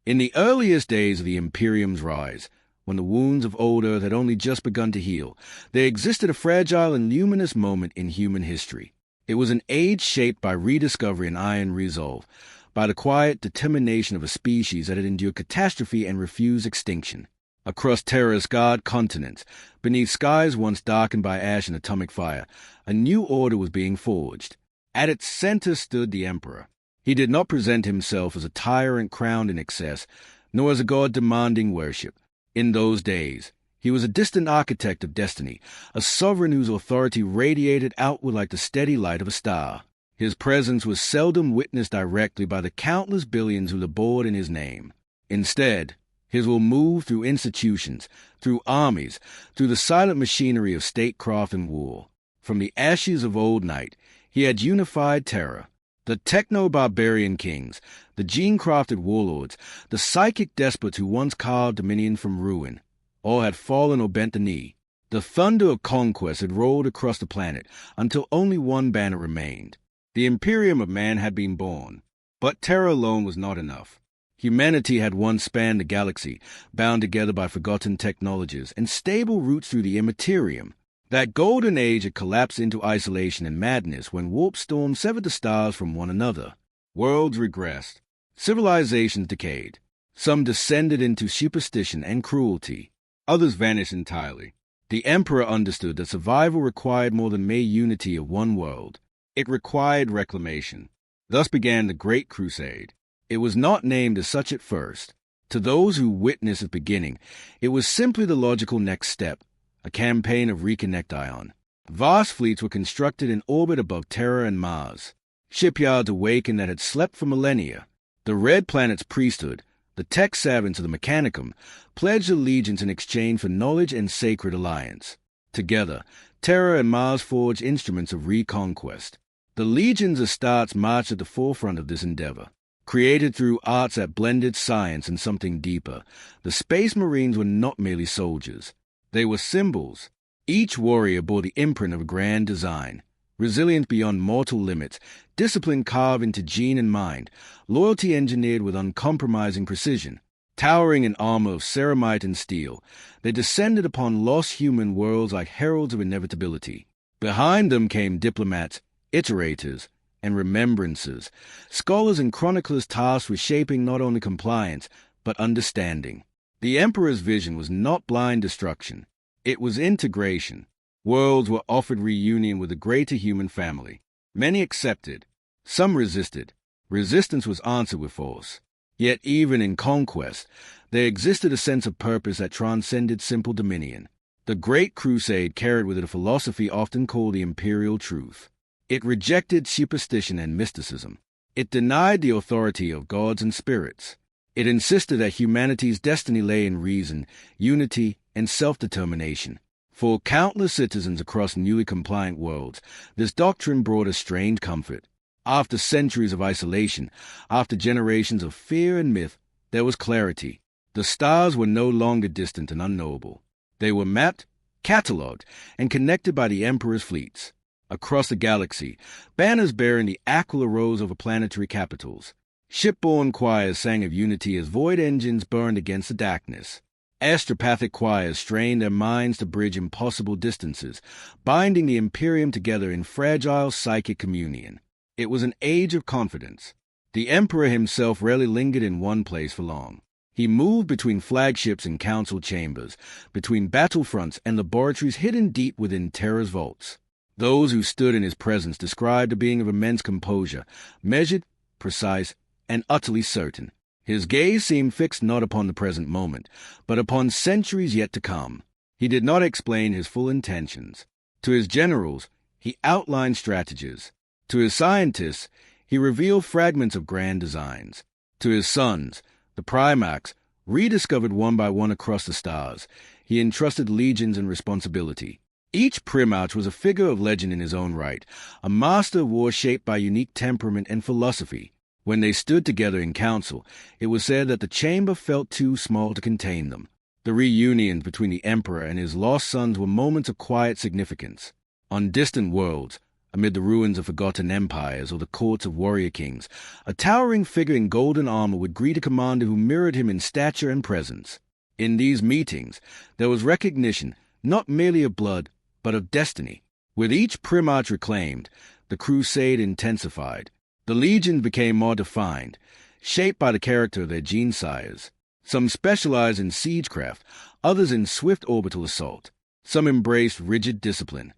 In the earliest days of the Imperium's rise, when the wounds of old Earth had only just begun to heal, there existed a fragile and luminous moment in human history. It was an age shaped by rediscovery and iron resolve, by the quiet determination of a species that had endured catastrophe and refused extinction. Across terror-scarred continents, beneath skies once darkened by ash and atomic fire, a new order was being forged. At its center stood the Emperor. He did not present himself as a tyrant crowned in excess, nor as a god demanding worship. In those days, he was a distant architect of destiny, a sovereign whose authority radiated outward like the steady light of a star. His presence was seldom witnessed directly by the countless billions who labored in his name. Instead, his will moved through institutions, through armies, through the silent machinery of statecraft and war. From the ashes of old night, he had unified terror. The techno-barbarian kings, the gene-crafted warlords, the psychic despots who once carved dominion from ruin, all had fallen or bent the knee. The thunder of conquest had rolled across the planet until only one banner remained. The Imperium of Man had been born. But terror alone was not enough. Humanity had once spanned the galaxy, bound together by forgotten technologies and stable roots through the immaterium. That golden age had collapsed into isolation and madness when warp storms severed the stars from one another. Worlds regressed. Civilizations decayed. Some descended into superstition and cruelty. Others vanished entirely. The Emperor understood that survival required more than mere unity of one world. It required reclamation. Thus began the Great Crusade. It was not named as such at first. To those who witnessed its beginning, it was simply the logical next step. A campaign of reconnection. Vast fleets were constructed in orbit above Terra and Mars. Shipyards awakened that had slept for millennia. The Red Planet's priesthood, the tech savants of the Mechanicum, pledged allegiance in exchange for knowledge and sacred alliance. Together, Terra and Mars forged instruments of reconquest. The legions of Starts marched at the forefront of this endeavor. Created through arts that blended science and something deeper, the Space Marines were not merely soldiers. They were symbols. Each warrior bore the imprint of a grand design. Resilience beyond mortal limits, discipline carved into gene and mind, loyalty engineered with uncompromising precision. Towering in armor of ceramite and steel, they descended upon lost human worlds like heralds of inevitability. Behind them came diplomats, iterators, and remembrancers, scholars and chroniclers tasked with shaping not only compliance, but understanding. The Emperor's vision was not blind destruction. It was integration. Worlds were offered reunion with the greater human family. Many accepted. Some resisted. Resistance was answered with force. Yet even in conquest, there existed a sense of purpose that transcended simple dominion. The Great Crusade carried with it a philosophy often called the Imperial Truth. It rejected superstition and mysticism. It denied the authority of gods and spirits. It insisted that humanity's destiny lay in reason, unity, and self-determination. For countless citizens across newly compliant worlds, this doctrine brought a strange comfort. After centuries of isolation, after generations of fear and myth, there was clarity. The stars were no longer distant and unknowable. They were mapped, catalogued, and connected by the Emperor's fleets. Across the galaxy, banners bearing the Aquila rose over planetary capitals. Shipborne choirs sang of unity as void engines burned against the darkness. Astropathic choirs strained their minds to bridge impossible distances, binding the Imperium together in fragile psychic communion. It was an age of confidence. The Emperor himself rarely lingered in one place for long. He moved between flagships and council chambers, between battlefronts and laboratories hidden deep within Terra's vaults. Those who stood in his presence described a being of immense composure, measured, precise, and utterly certain. His gaze seemed fixed not upon the present moment, but upon centuries yet to come. He did not explain his full intentions. To his generals, he outlined strategies. To his scientists, he revealed fragments of grand designs. To his sons, the Primarchs, rediscovered one by one across the stars, he entrusted legions and responsibility. Each Primarch was a figure of legend in his own right, a master of war shaped by unique temperament and philosophy. When they stood together in council, it was said that the chamber felt too small to contain them. The reunions between the Emperor and his lost sons were moments of quiet significance. On distant worlds, Amid the ruins of forgotten empires or the courts of warrior kings, a towering figure in golden armor would greet a commander who mirrored him in stature and presence. In these meetings, there was recognition not merely of blood, but of destiny. With each primarch reclaimed, the crusade intensified. The legions became more defined, shaped by the character of their gene-sires. Some specialized in siegecraft, others in swift orbital assault. Some embraced rigid discipline.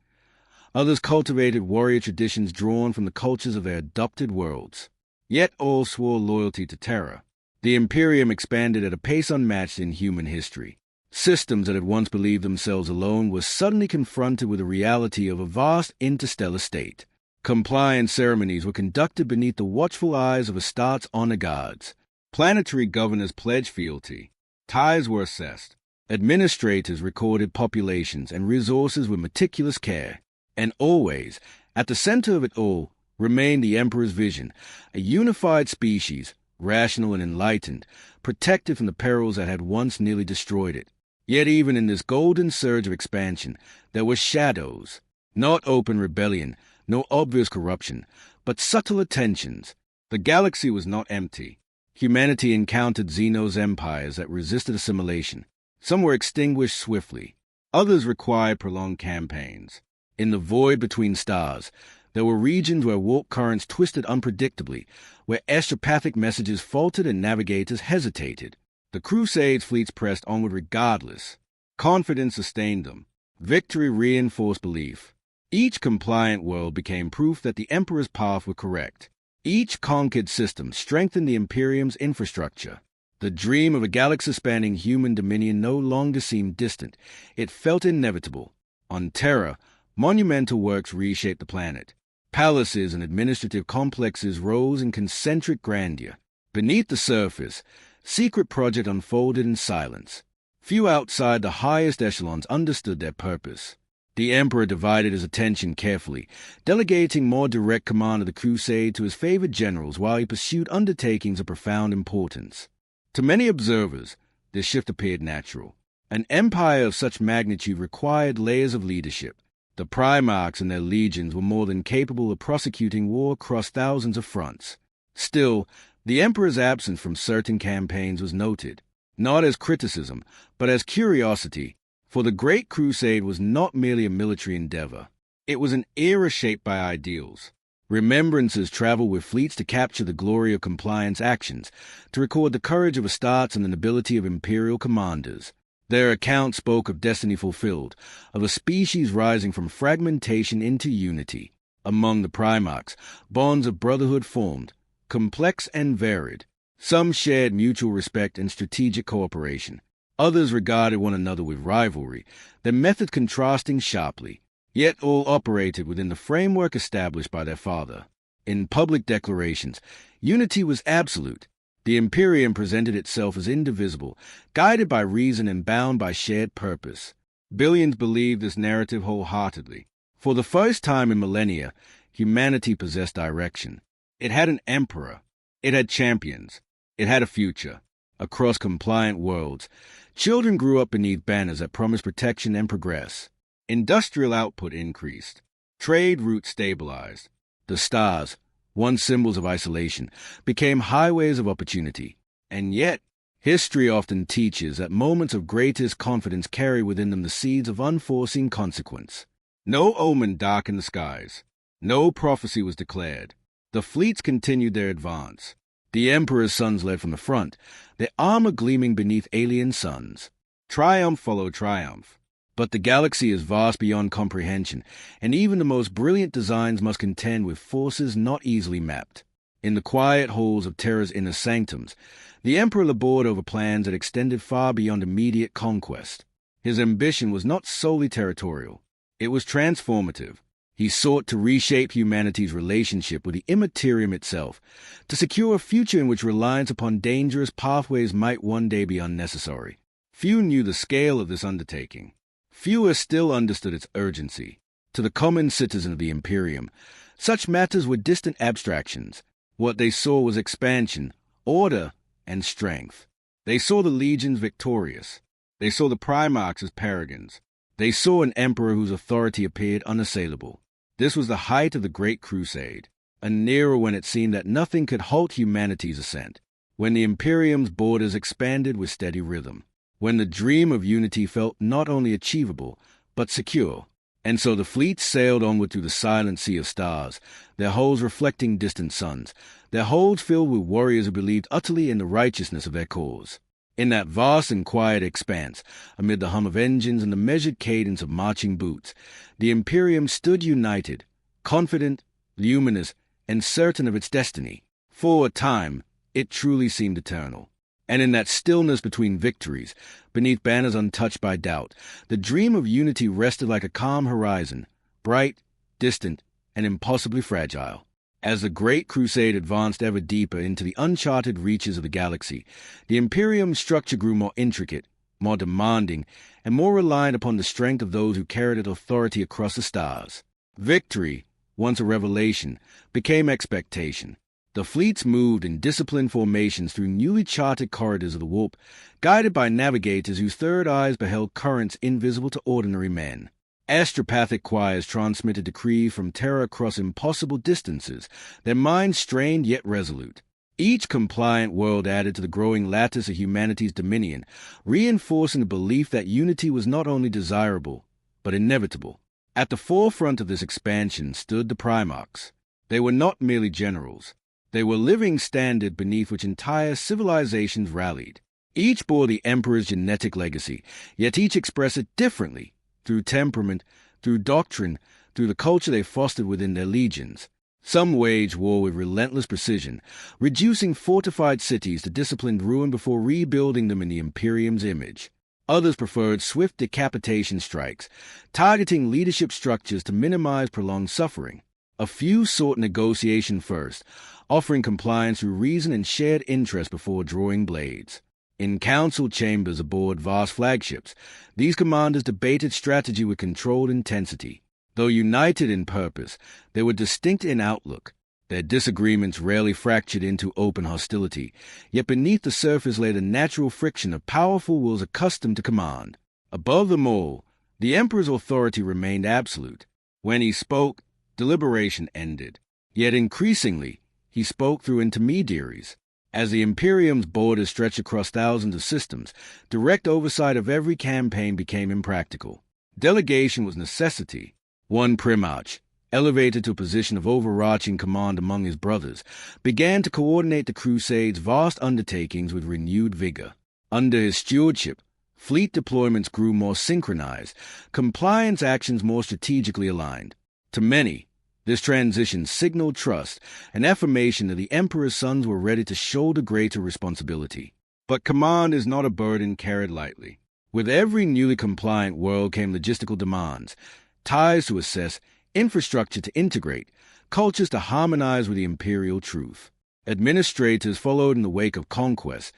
Others cultivated warrior traditions drawn from the cultures of their adopted worlds. Yet all swore loyalty to Terra. The Imperium expanded at a pace unmatched in human history. Systems that had once believed themselves alone were suddenly confronted with the reality of a vast interstellar state. Compliance ceremonies were conducted beneath the watchful eyes of Astarte's honor guards. Planetary governors pledged fealty. Tithes were assessed. Administrators recorded populations and resources with meticulous care. And always, at the center of it all, remained the Emperor's vision, a unified species, rational and enlightened, protected from the perils that had once nearly destroyed it. Yet even in this golden surge of expansion, there were shadows. Not open rebellion, no obvious corruption, but subtle tensions. The galaxy was not empty. Humanity encountered Xenos empires that resisted assimilation. Some were extinguished swiftly. Others required prolonged campaigns. In the void between stars, there were regions where warp currents twisted unpredictably, where astropathic messages faltered and navigators hesitated. The Crusades' fleets pressed onward regardless. Confidence sustained them. Victory reinforced belief. Each compliant world became proof that the Emperor's path was correct. Each conquered system strengthened the Imperium's infrastructure. The dream of a galaxy-spanning human dominion no longer seemed distant. It felt inevitable. On Terra, monumental works reshaped the planet. Palaces and administrative complexes rose in concentric grandeur. Beneath the surface, secret projects unfolded in silence. Few outside the highest echelons understood their purpose. The Emperor divided his attention carefully, delegating more direct command of the crusade to his favored generals while he pursued undertakings of profound importance. To many observers, this shift appeared natural. An empire of such magnitude required layers of leadership. The Primarchs and their legions were more than capable of prosecuting war across thousands of fronts. Still, the Emperor's absence from certain campaigns was noted, not as criticism, but as curiosity, for the Great Crusade was not merely a military endeavor. It was an era shaped by ideals. Remembrances traveled with fleets to capture the glory of compliance actions, to record the courage of Astartes and the nobility of Imperial commanders. Their accounts spoke of destiny fulfilled, of a species rising from fragmentation into unity. Among the Primarchs, bonds of brotherhood formed, complex and varied. Some shared mutual respect and strategic cooperation. Others regarded one another with rivalry, their methods contrasting sharply. Yet all operated within the framework established by their father. In public declarations, unity was absolute. The Imperium presented itself as indivisible, guided by reason and bound by shared purpose. Billions believed this narrative wholeheartedly. For the first time in millennia, humanity possessed direction. It had an emperor. It had champions. It had a future. Across compliant worlds, children grew up beneath banners that promised protection and progress. Industrial output increased. Trade routes stabilized. The stars, once symbols of isolation, became highways of opportunity. And yet, history often teaches that moments of greatest confidence carry within them the seeds of unforeseen consequence. No omen darkened the skies. No prophecy was declared. The fleets continued their advance. The Emperor's sons led from the front, their armor gleaming beneath alien suns. Triumph followed triumph. But the galaxy is vast beyond comprehension, and even the most brilliant designs must contend with forces not easily mapped. In the quiet halls of Terra's inner sanctums, the Emperor labored over plans that extended far beyond immediate conquest. His ambition was not solely territorial. It was transformative. He sought to reshape humanity's relationship with the Immaterium itself, to secure a future in which reliance upon dangerous pathways might one day be unnecessary. Few knew the scale of this undertaking. Fewer still understood its urgency. To the common citizen of the Imperium, such matters were distant abstractions. What they saw was expansion, order, and strength. They saw the legions victorious. They saw the Primarchs as paragons. They saw an emperor whose authority appeared unassailable. This was the height of the Great Crusade, an era when it seemed that nothing could halt humanity's ascent, when the Imperium's borders expanded with steady rhythm, when the dream of unity felt not only achievable, but secure. And so the fleets sailed onward through the silent sea of stars, their hulls reflecting distant suns, their holds filled with warriors who believed utterly in the righteousness of their cause. In that vast and quiet expanse, amid the hum of engines and the measured cadence of marching boots, the Imperium stood united, confident, luminous, and certain of its destiny. For a time, it truly seemed eternal. And in that stillness between victories, beneath banners untouched by doubt, the dream of unity rested like a calm horizon, bright, distant, and impossibly fragile. As the Great Crusade advanced ever deeper into the uncharted reaches of the galaxy, the Imperium's structure grew more intricate, more demanding, and more reliant upon the strength of those who carried its authority across the stars. Victory, once a revelation, became expectation. The fleets moved in disciplined formations through newly charted corridors of the warp, guided by navigators whose third eyes beheld currents invisible to ordinary men. Astropathic choirs transmitted decree from terror across impossible distances, their minds strained yet resolute. Each compliant world added to the growing lattice of humanity's dominion, reinforcing the belief that unity was not only desirable, but inevitable. At the forefront of this expansion stood the Primarchs. They were not merely generals. They were living standard beneath which entire civilizations rallied. Each bore the Emperor's genetic legacy, yet each expressed it differently, through temperament, through doctrine, through the culture they fostered within their legions. Some waged war with relentless precision, reducing fortified cities to disciplined ruin before rebuilding them in the Imperium's image. Others preferred swift decapitation strikes, targeting leadership structures to minimize prolonged suffering. A few sought negotiation first, offering compliance through reason and shared interest before drawing blades. In council chambers aboard vast flagships, these commanders debated strategy with controlled intensity. Though united in purpose, they were distinct in outlook. Their disagreements rarely fractured into open hostility, yet beneath the surface lay the natural friction of powerful wills accustomed to command. Above them all, the Emperor's authority remained absolute. When he spoke, deliberation ended. Yet increasingly, he spoke through intermediaries. As the Imperium's borders stretched across thousands of systems, direct oversight of every campaign became impractical. Delegation was necessity. One Primarch, elevated to a position of overarching command among his brothers, began to coordinate the Crusade's vast undertakings with renewed vigor. Under his stewardship, fleet deployments grew more synchronized, compliance actions more strategically aligned. To many, this transition signaled trust, an affirmation that the Emperor's sons were ready to shoulder greater responsibility. But command is not a burden carried lightly. With every newly compliant world came logistical demands, ties to assess, infrastructure to integrate, cultures to harmonize with the imperial truth. Administrators followed in the wake of conquest,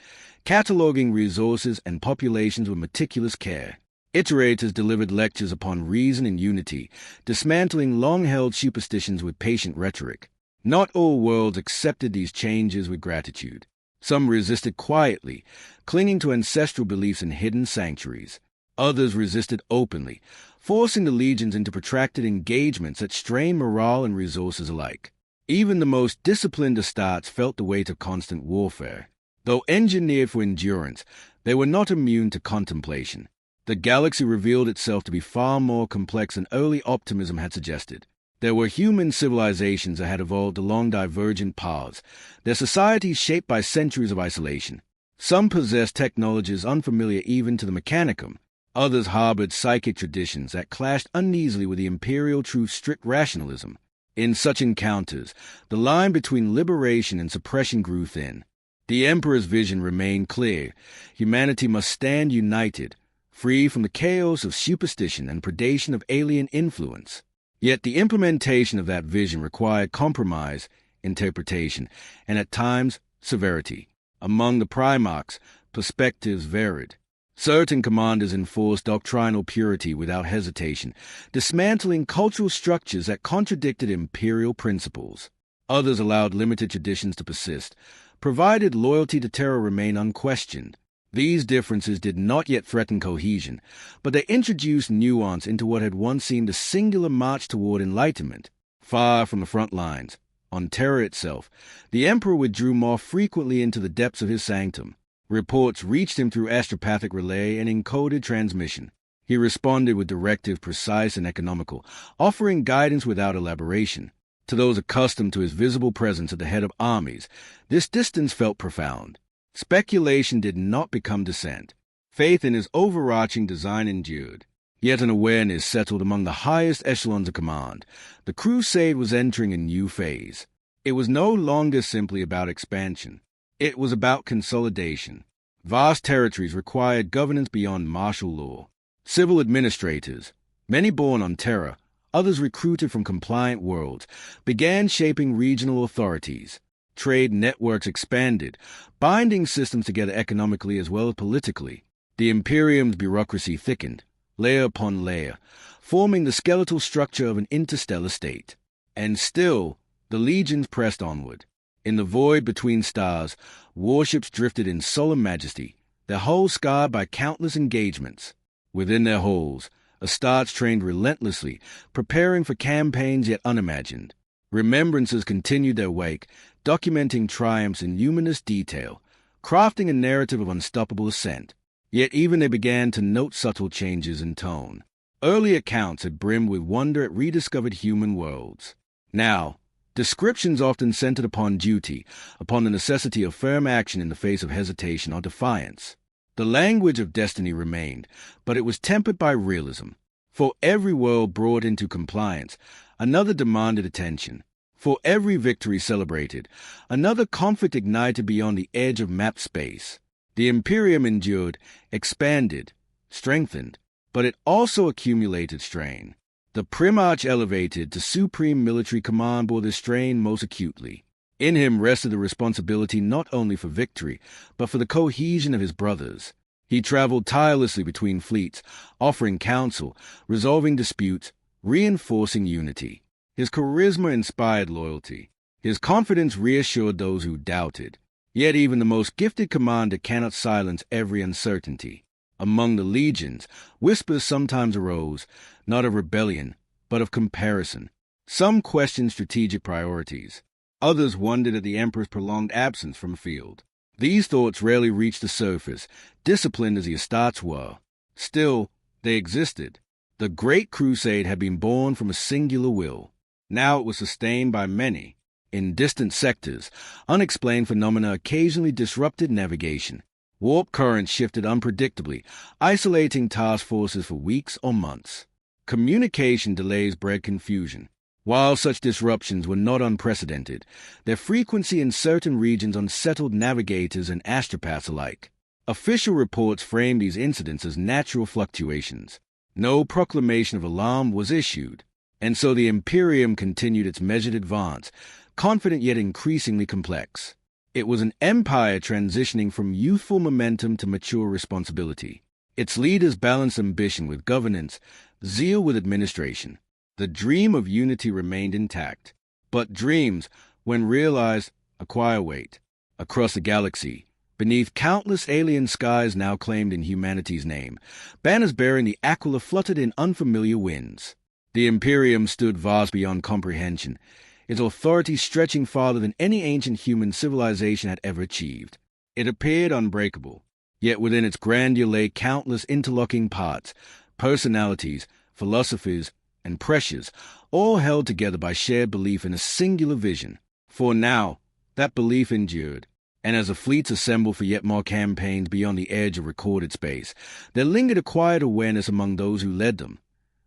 cataloging resources and populations with meticulous care. Iterators delivered lectures upon reason and unity, dismantling long-held superstitions with patient rhetoric. Not all worlds accepted these changes with gratitude. Some resisted quietly, clinging to ancestral beliefs in hidden sanctuaries. Others resisted openly, forcing the legions into protracted engagements that strained morale and resources alike. Even the most disciplined estates felt the weight of constant warfare. Though engineered for endurance, they were not immune to contemplation. The galaxy revealed itself to be far more complex than early optimism had suggested. There were human civilizations that had evolved along divergent paths, their societies shaped by centuries of isolation. Some possessed technologies unfamiliar even to the Mechanicum. Others harbored psychic traditions that clashed uneasily with the imperial truth's strict rationalism. In such encounters, the line between liberation and suppression grew thin. The Emperor's vision remained clear. Humanity must stand united, free from the chaos of superstition and predation of alien influence. Yet the implementation of that vision required compromise, interpretation, and at times severity. Among the Primarchs, perspectives varied. Certain commanders enforced doctrinal purity without hesitation, dismantling cultural structures that contradicted imperial principles. Others allowed limited traditions to persist, provided loyalty to terror remained unquestioned. These differences did not yet threaten cohesion, but they introduced nuance into what had once seemed a singular march toward enlightenment. Far from the front lines, on Terra itself, the Emperor withdrew more frequently into the depths of his sanctum. Reports reached him through astropathic relay and encoded transmission. He responded with directive precise and economical, offering guidance without elaboration. To those accustomed to his visible presence at the head of armies, this distance felt profound. Speculation did not become dissent. Faith in his overarching design endured. Yet an awareness settled among the highest echelons of command. The crusade was entering a new phase. It was no longer simply about expansion. It was about consolidation. Vast territories required governance beyond martial law. Civil administrators, many born on Terra, others recruited from compliant worlds, began shaping regional authorities. Trade networks expanded, binding systems together economically as well as politically. The Imperium's bureaucracy thickened, layer upon layer, forming the skeletal structure of an interstellar state. And still, the legions pressed onward. In the void between stars, warships drifted in solemn majesty, their hulls scarred by countless engagements. Within their hulls, Astartes trained relentlessly, preparing for campaigns yet unimagined. Remembrances continued their wake, documenting triumphs in luminous detail, crafting a narrative of unstoppable ascent. Yet even they began to note subtle changes in tone. Early accounts had brimmed with wonder at rediscovered human worlds. Now, descriptions often centered upon duty, upon the necessity of firm action in the face of hesitation or defiance. The language of destiny remained, but it was tempered by realism. For every world brought into compliance, another demanded attention. For every victory celebrated, another conflict ignited beyond the edge of mapped space. The Imperium endured, expanded, strengthened, but it also accumulated strain. The Primarch elevated to supreme military command bore this strain most acutely. In him rested the responsibility not only for victory, but for the cohesion of his brothers. He traveled tirelessly between fleets, offering counsel, resolving disputes, reinforcing unity. His charisma inspired loyalty. His confidence reassured those who doubted. Yet even the most gifted commander cannot silence every uncertainty. Among the legions, whispers sometimes arose, not of rebellion, but of comparison. Some questioned strategic priorities. Others wondered at the Emperor's prolonged absence from the field. These thoughts rarely reached the surface, disciplined as the Astartes were. Still, they existed. The Great Crusade had been born from a singular will. Now it was sustained by many. In distant sectors, unexplained phenomena occasionally disrupted navigation. Warp currents shifted unpredictably, isolating task forces for weeks or months. Communication delays bred confusion. While such disruptions were not unprecedented, their frequency in certain regions unsettled navigators and astropaths alike. Official reports framed these incidents as natural fluctuations. No proclamation of alarm was issued, and so the Imperium continued its measured advance, confident yet increasingly complex. It was an empire transitioning from youthful momentum to mature responsibility. Its leaders balanced ambition with governance, zeal with administration. The dream of unity remained intact. But dreams, when realized, acquire weight. Across the galaxy, beneath countless alien skies now claimed in humanity's name, banners bearing the Aquila fluttered in unfamiliar winds. The Imperium stood vast beyond comprehension, its authority stretching farther than any ancient human civilization had ever achieved. It appeared unbreakable, yet within its grandeur lay countless interlocking parts, personalities, philosophies, and pressures, all held together by shared belief in a singular vision. For now, that belief endured, and as the fleets assembled for yet more campaigns beyond the edge of recorded space, there lingered a quiet awareness among those who led them.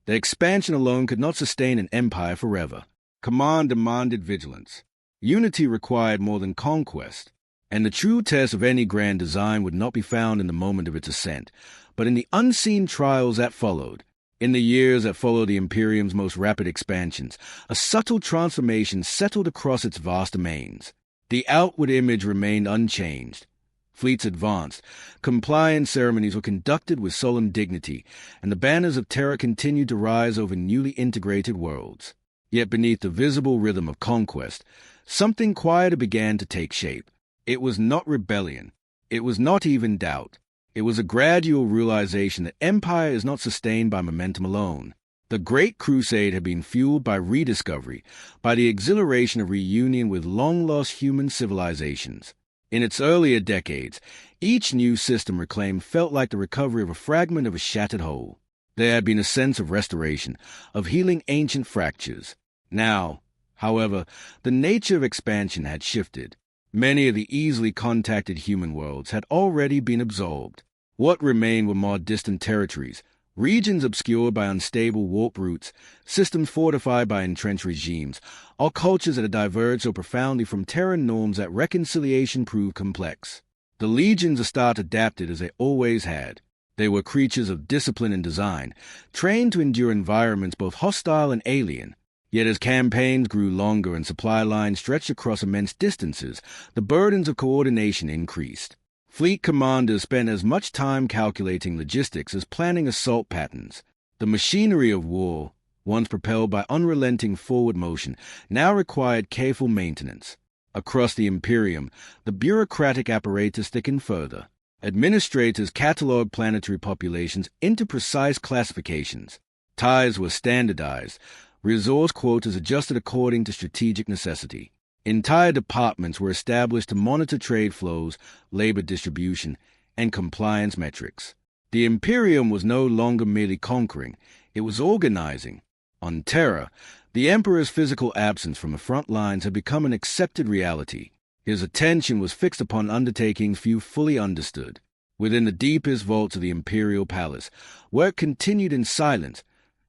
Their expansion alone could not sustain an empire forever. Command demanded vigilance. Unity required more than conquest, and the true test of any grand design would not be found in the moment of its ascent, but in the unseen trials that followed. In the years that followed the Imperium's most rapid expansions, a subtle transformation settled across its vast domains. The outward image remained unchanged. Fleets advanced, compliance ceremonies were conducted with solemn dignity, and the banners of terror continued to rise over newly integrated worlds. Yet beneath the visible rhythm of conquest, something quieter began to take shape. It was not rebellion. It was not even doubt. It was a gradual realization that empire is not sustained by momentum alone. The Great Crusade had been fueled by rediscovery, by the exhilaration of reunion with long-lost human civilizations. In its earlier decades, each new system reclaimed felt like the recovery of a fragment of a shattered whole. There had been a sense of restoration, of healing ancient fractures. Now, however, the nature of expansion had shifted. Many of the easily contacted human worlds had already been absorbed. What remained were more distant territories, regions obscured by unstable warp routes, systems fortified by entrenched regimes, or cultures that had diverged so profoundly from Terran norms that reconciliation proved complex. The legions of Start adapted as they always had. They were creatures of discipline and design, trained to endure environments both hostile and alien. Yet as campaigns grew longer and supply lines stretched across immense distances, the burdens of coordination increased. Fleet commanders spent as much time calculating logistics as planning assault patterns. The machinery of war, once propelled by unrelenting forward motion, now required careful maintenance. Across the Imperium, the bureaucratic apparatus thickened further. Administrators cataloged planetary populations into precise classifications. Tithes were standardized, resource quotas adjusted according to strategic necessity. Entire departments were established to monitor trade flows, labor distribution, and compliance metrics. The Imperium was no longer merely conquering, it was organizing. On Terra, the Emperor's physical absence from the front lines had become an accepted reality. His attention was fixed upon undertakings few fully understood. Within the deepest vaults of the Imperial Palace, work continued in silence,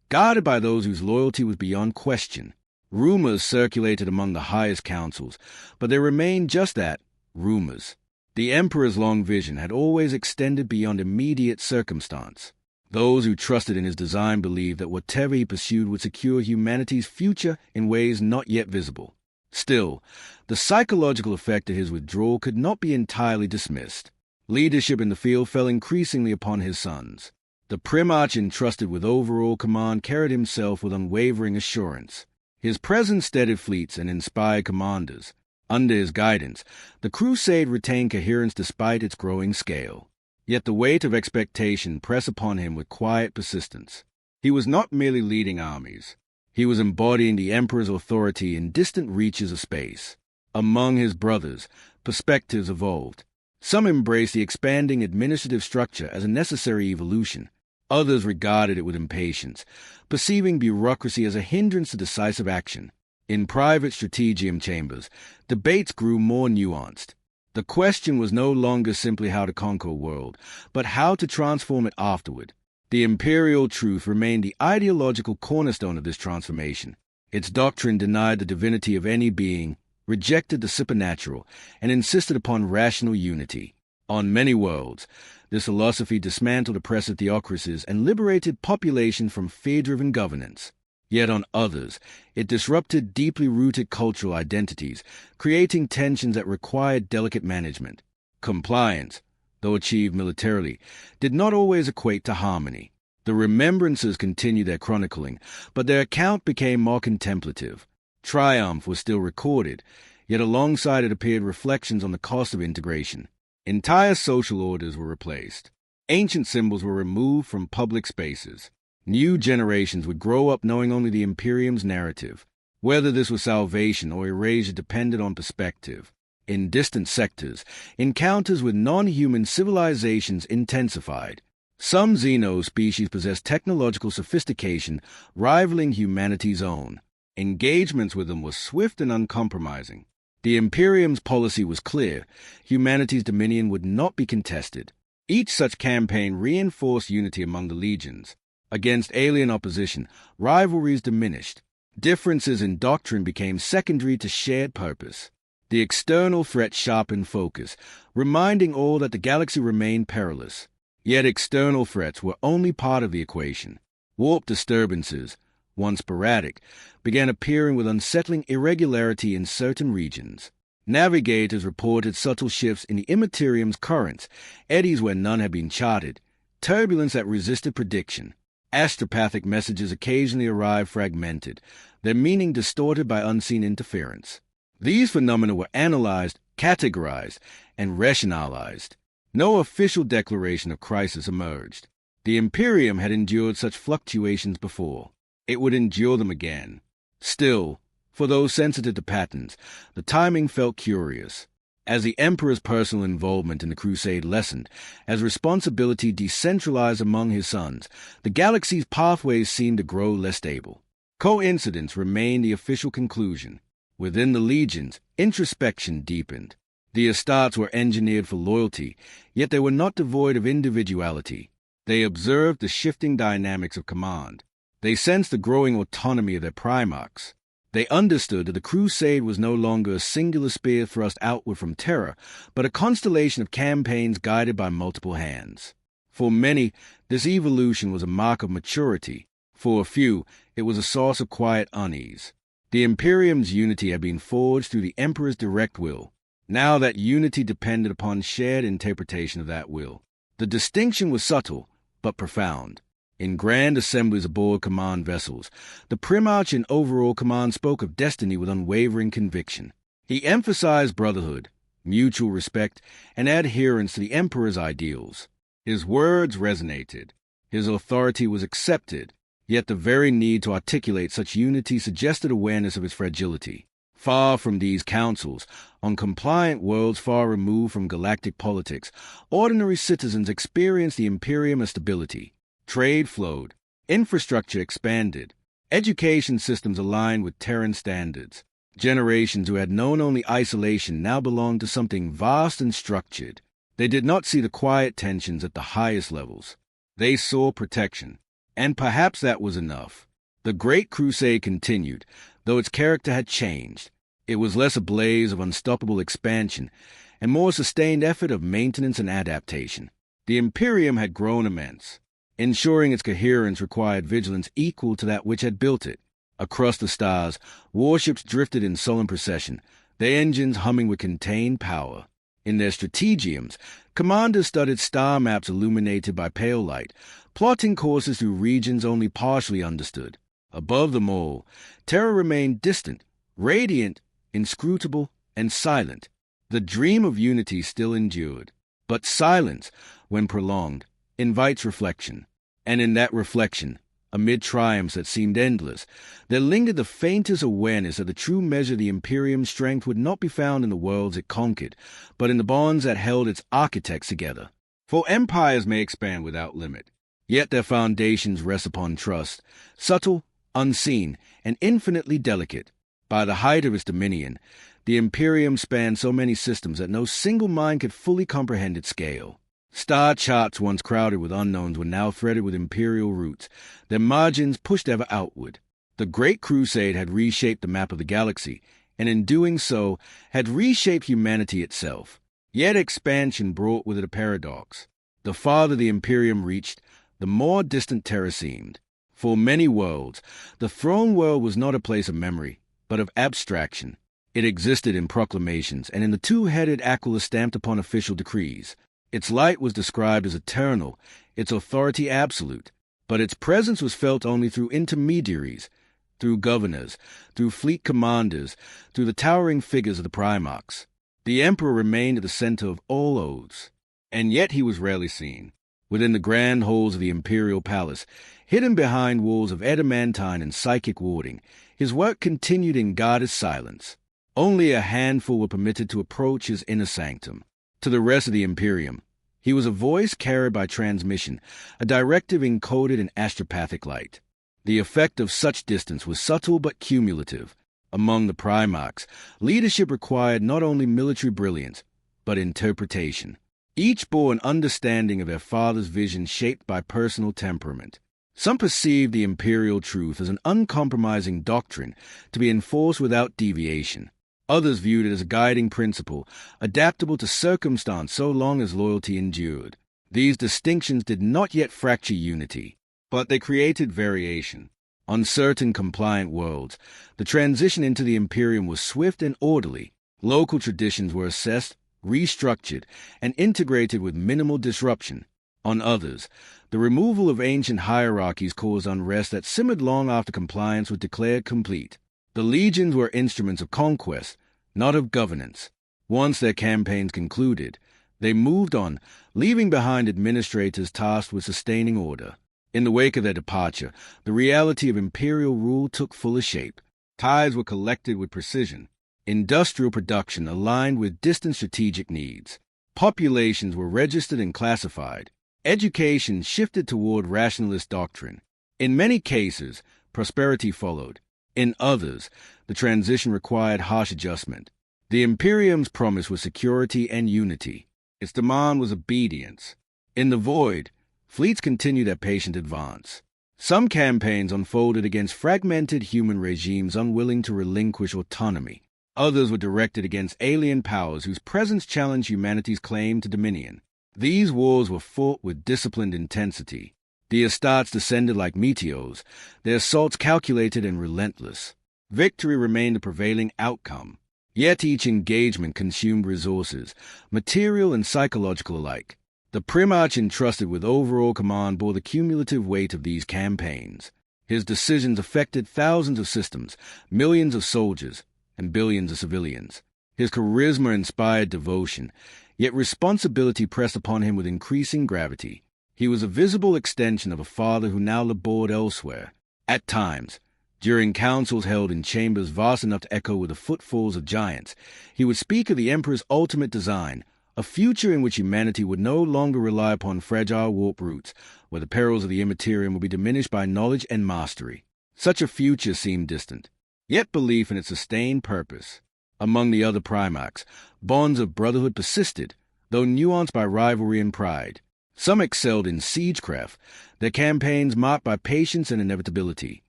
guarded by those whose loyalty was beyond question. Rumors circulated among the highest councils, but they remained just that, rumors. The Emperor's long vision had always extended beyond immediate circumstance. Those who trusted in his design believed that whatever he pursued would secure humanity's future in ways not yet visible. Still, the psychological effect of his withdrawal could not be entirely dismissed. Leadership in the field fell increasingly upon his sons. The Primarch entrusted with overall command carried himself with unwavering assurance. His presence steadied fleets and inspired commanders. Under his guidance, the crusade retained coherence despite its growing scale. Yet the weight of expectation pressed upon him with quiet persistence. He was not merely leading armies. He was embodying the Emperor's authority in distant reaches of space. Among his brothers, perspectives evolved. Some embraced the expanding administrative structure as a necessary evolution. Others regarded it with impatience, perceiving bureaucracy as a hindrance to decisive action. In private strategium chambers, debates grew more nuanced. The question was no longer simply how to conquer a world, but how to transform it afterward. The imperial truth remained the ideological cornerstone of this transformation. Its doctrine denied the divinity of any being, rejected the supernatural, and insisted upon rational unity. On many worlds, this philosophy dismantled oppressive theocracies and liberated population from fear-driven governance. Yet on others, it disrupted deeply rooted cultural identities, creating tensions that required delicate management. Compliance, though achieved militarily, did not always equate to harmony. The remembrances continued their chronicling, but their account became more contemplative. Triumph was still recorded, yet alongside it appeared reflections on the cost of integration. Entire social orders were replaced. Ancient symbols were removed from public spaces. New generations would grow up knowing only the Imperium's narrative. Whether this was salvation or erasure depended on perspective. In distant sectors, encounters with non-human civilizations intensified. Some Xeno species possessed technological sophistication rivaling humanity's own. Engagements with them were swift and uncompromising. The Imperium's policy was clear. Humanity's dominion would not be contested. Each such campaign reinforced unity among the legions. Against alien opposition, rivalries diminished. Differences in doctrine became secondary to shared purpose. The external threat sharpened focus, reminding all that the galaxy remained perilous. Yet external threats were only part of the equation. Warp disturbances, once sporadic, began appearing with unsettling irregularity in certain regions. Navigators reported subtle shifts in the Immaterium's currents, eddies where none had been charted, turbulence that resisted prediction. Astropathic messages occasionally arrived fragmented, their meaning distorted by unseen interference. These phenomena were analyzed, categorized, and rationalized. No official declaration of crisis emerged. The Imperium had endured such fluctuations before. It would endure them again. Still, for those sensitive to patterns, the timing felt curious. As the Emperor's personal involvement in the crusade lessened, as responsibility decentralized among his sons, the galaxy's pathways seemed to grow less stable. Coincidence remained the official conclusion. Within the legions, introspection deepened. The Astartes were engineered for loyalty, yet they were not devoid of individuality. They observed the shifting dynamics of command. They sensed the growing autonomy of their primarchs. They understood that the crusade was no longer a singular spear thrust outward from terror, but a constellation of campaigns guided by multiple hands. For many, this evolution was a mark of maturity. For a few, it was a source of quiet unease. The Imperium's unity had been forged through the Emperor's direct will. Now that unity depended upon shared interpretation of that will. The distinction was subtle, but profound. In grand assemblies aboard command vessels, the Primarch in overall command spoke of destiny with unwavering conviction. He emphasized brotherhood, mutual respect, and adherence to the Emperor's ideals. His words resonated. His authority was accepted, yet the very need to articulate such unity suggested awareness of its fragility. Far from these councils, on compliant worlds far removed from galactic politics, ordinary citizens experienced the Imperium as stability. Trade flowed, infrastructure expanded, education systems aligned with Terran standards. Generations who had known only isolation now belonged to something vast and structured. They did not see the quiet tensions at the highest levels. They saw protection, and perhaps that was enough. The Great Crusade continued, though its character had changed. It was less a blaze of unstoppable expansion, and more a sustained effort of maintenance and adaptation. The Imperium had grown immense. Ensuring its coherence required vigilance equal to that which had built it. Across the stars, warships drifted in solemn procession, their engines humming with contained power. In their strategiums, commanders studied star maps illuminated by pale light, plotting courses through regions only partially understood. Above them all, terror remained distant, radiant, inscrutable, and silent. The dream of unity still endured. But silence, when prolonged, invites reflection. And in that reflection, amid triumphs that seemed endless, there lingered the faintest awareness that the true measure of the Imperium's strength would not be found in the worlds it conquered, but in the bonds that held its architects together. For empires may expand without limit, yet their foundations rest upon trust, subtle, unseen, and infinitely delicate. By the height of its dominion, the Imperium spanned so many systems that no single mind could fully comprehend its scale. Star charts once crowded with unknowns were now threaded with imperial roots, their margins pushed ever outward. The Great Crusade had reshaped the map of the galaxy, and in doing so, had reshaped humanity itself. Yet expansion brought with it a paradox. The farther the Imperium reached, the more distant terror seemed. For many worlds, the throne world was not a place of memory, but of abstraction. It existed in proclamations and in the two-headed aquila stamped upon official decrees. Its light was described as eternal, its authority absolute, but its presence was felt only through intermediaries, through governors, through fleet commanders, through the towering figures of the Primarchs. The Emperor remained at the center of all oaths, and yet he was rarely seen. Within the grand halls of the Imperial Palace, hidden behind walls of adamantine and psychic warding, his work continued in guarded silence. Only a handful were permitted to approach his inner sanctum. To the rest of the Imperium, he was a voice carried by transmission, a directive encoded in astropathic light. The effect of such distance was subtle but cumulative. Among the Primarchs, leadership required not only military brilliance, but interpretation. Each bore an understanding of their father's vision shaped by personal temperament. Some perceived the imperial truth as an uncompromising doctrine to be enforced without deviation. Others viewed it as a guiding principle, adaptable to circumstance so long as loyalty endured. These distinctions did not yet fracture unity, but they created variation. On certain compliant worlds, the transition into the Imperium was swift and orderly. Local traditions were assessed, restructured, and integrated with minimal disruption. On others, the removal of ancient hierarchies caused unrest that simmered long after compliance was declared complete. The legions were instruments of conquest, not of governance. Once their campaigns concluded, They moved on, leaving behind administrators tasked with sustaining order. In the wake of their departure, the reality of imperial rule took fuller shape. Tithes were collected with precision. Industrial production aligned with distant strategic needs. Populations were registered and classified. Education shifted toward rationalist doctrine. In many cases, prosperity followed. In others, the transition required harsh adjustment. The Imperium's promise was security and unity. Its demand was obedience. In the void, fleets continued their patient advance. Some campaigns unfolded against fragmented human regimes unwilling to relinquish autonomy. Others were directed against alien powers whose presence challenged humanity's claim to dominion. These wars were fought with disciplined intensity. The Astartes descended like meteors, their assaults calculated and relentless. Victory remained the prevailing outcome. Yet each engagement consumed resources, material and psychological alike. The Primarch entrusted with overall command bore the cumulative weight of these campaigns. His decisions affected thousands of systems, millions of soldiers, and billions of civilians. His charisma inspired devotion, yet responsibility pressed upon him with increasing gravity. He was a visible extension of a father who now labored elsewhere. At times, during councils held in chambers vast enough to echo with the footfalls of giants, he would speak of the Emperor's ultimate design, a future in which humanity would no longer rely upon fragile warp routes, where the perils of the immaterium would be diminished by knowledge and mastery. Such a future seemed distant, yet belief in its sustained purpose. Among the other Primarchs, bonds of brotherhood persisted, though nuanced by rivalry and pride. Some excelled in siegecraft, their campaigns marked by patience and inevitability.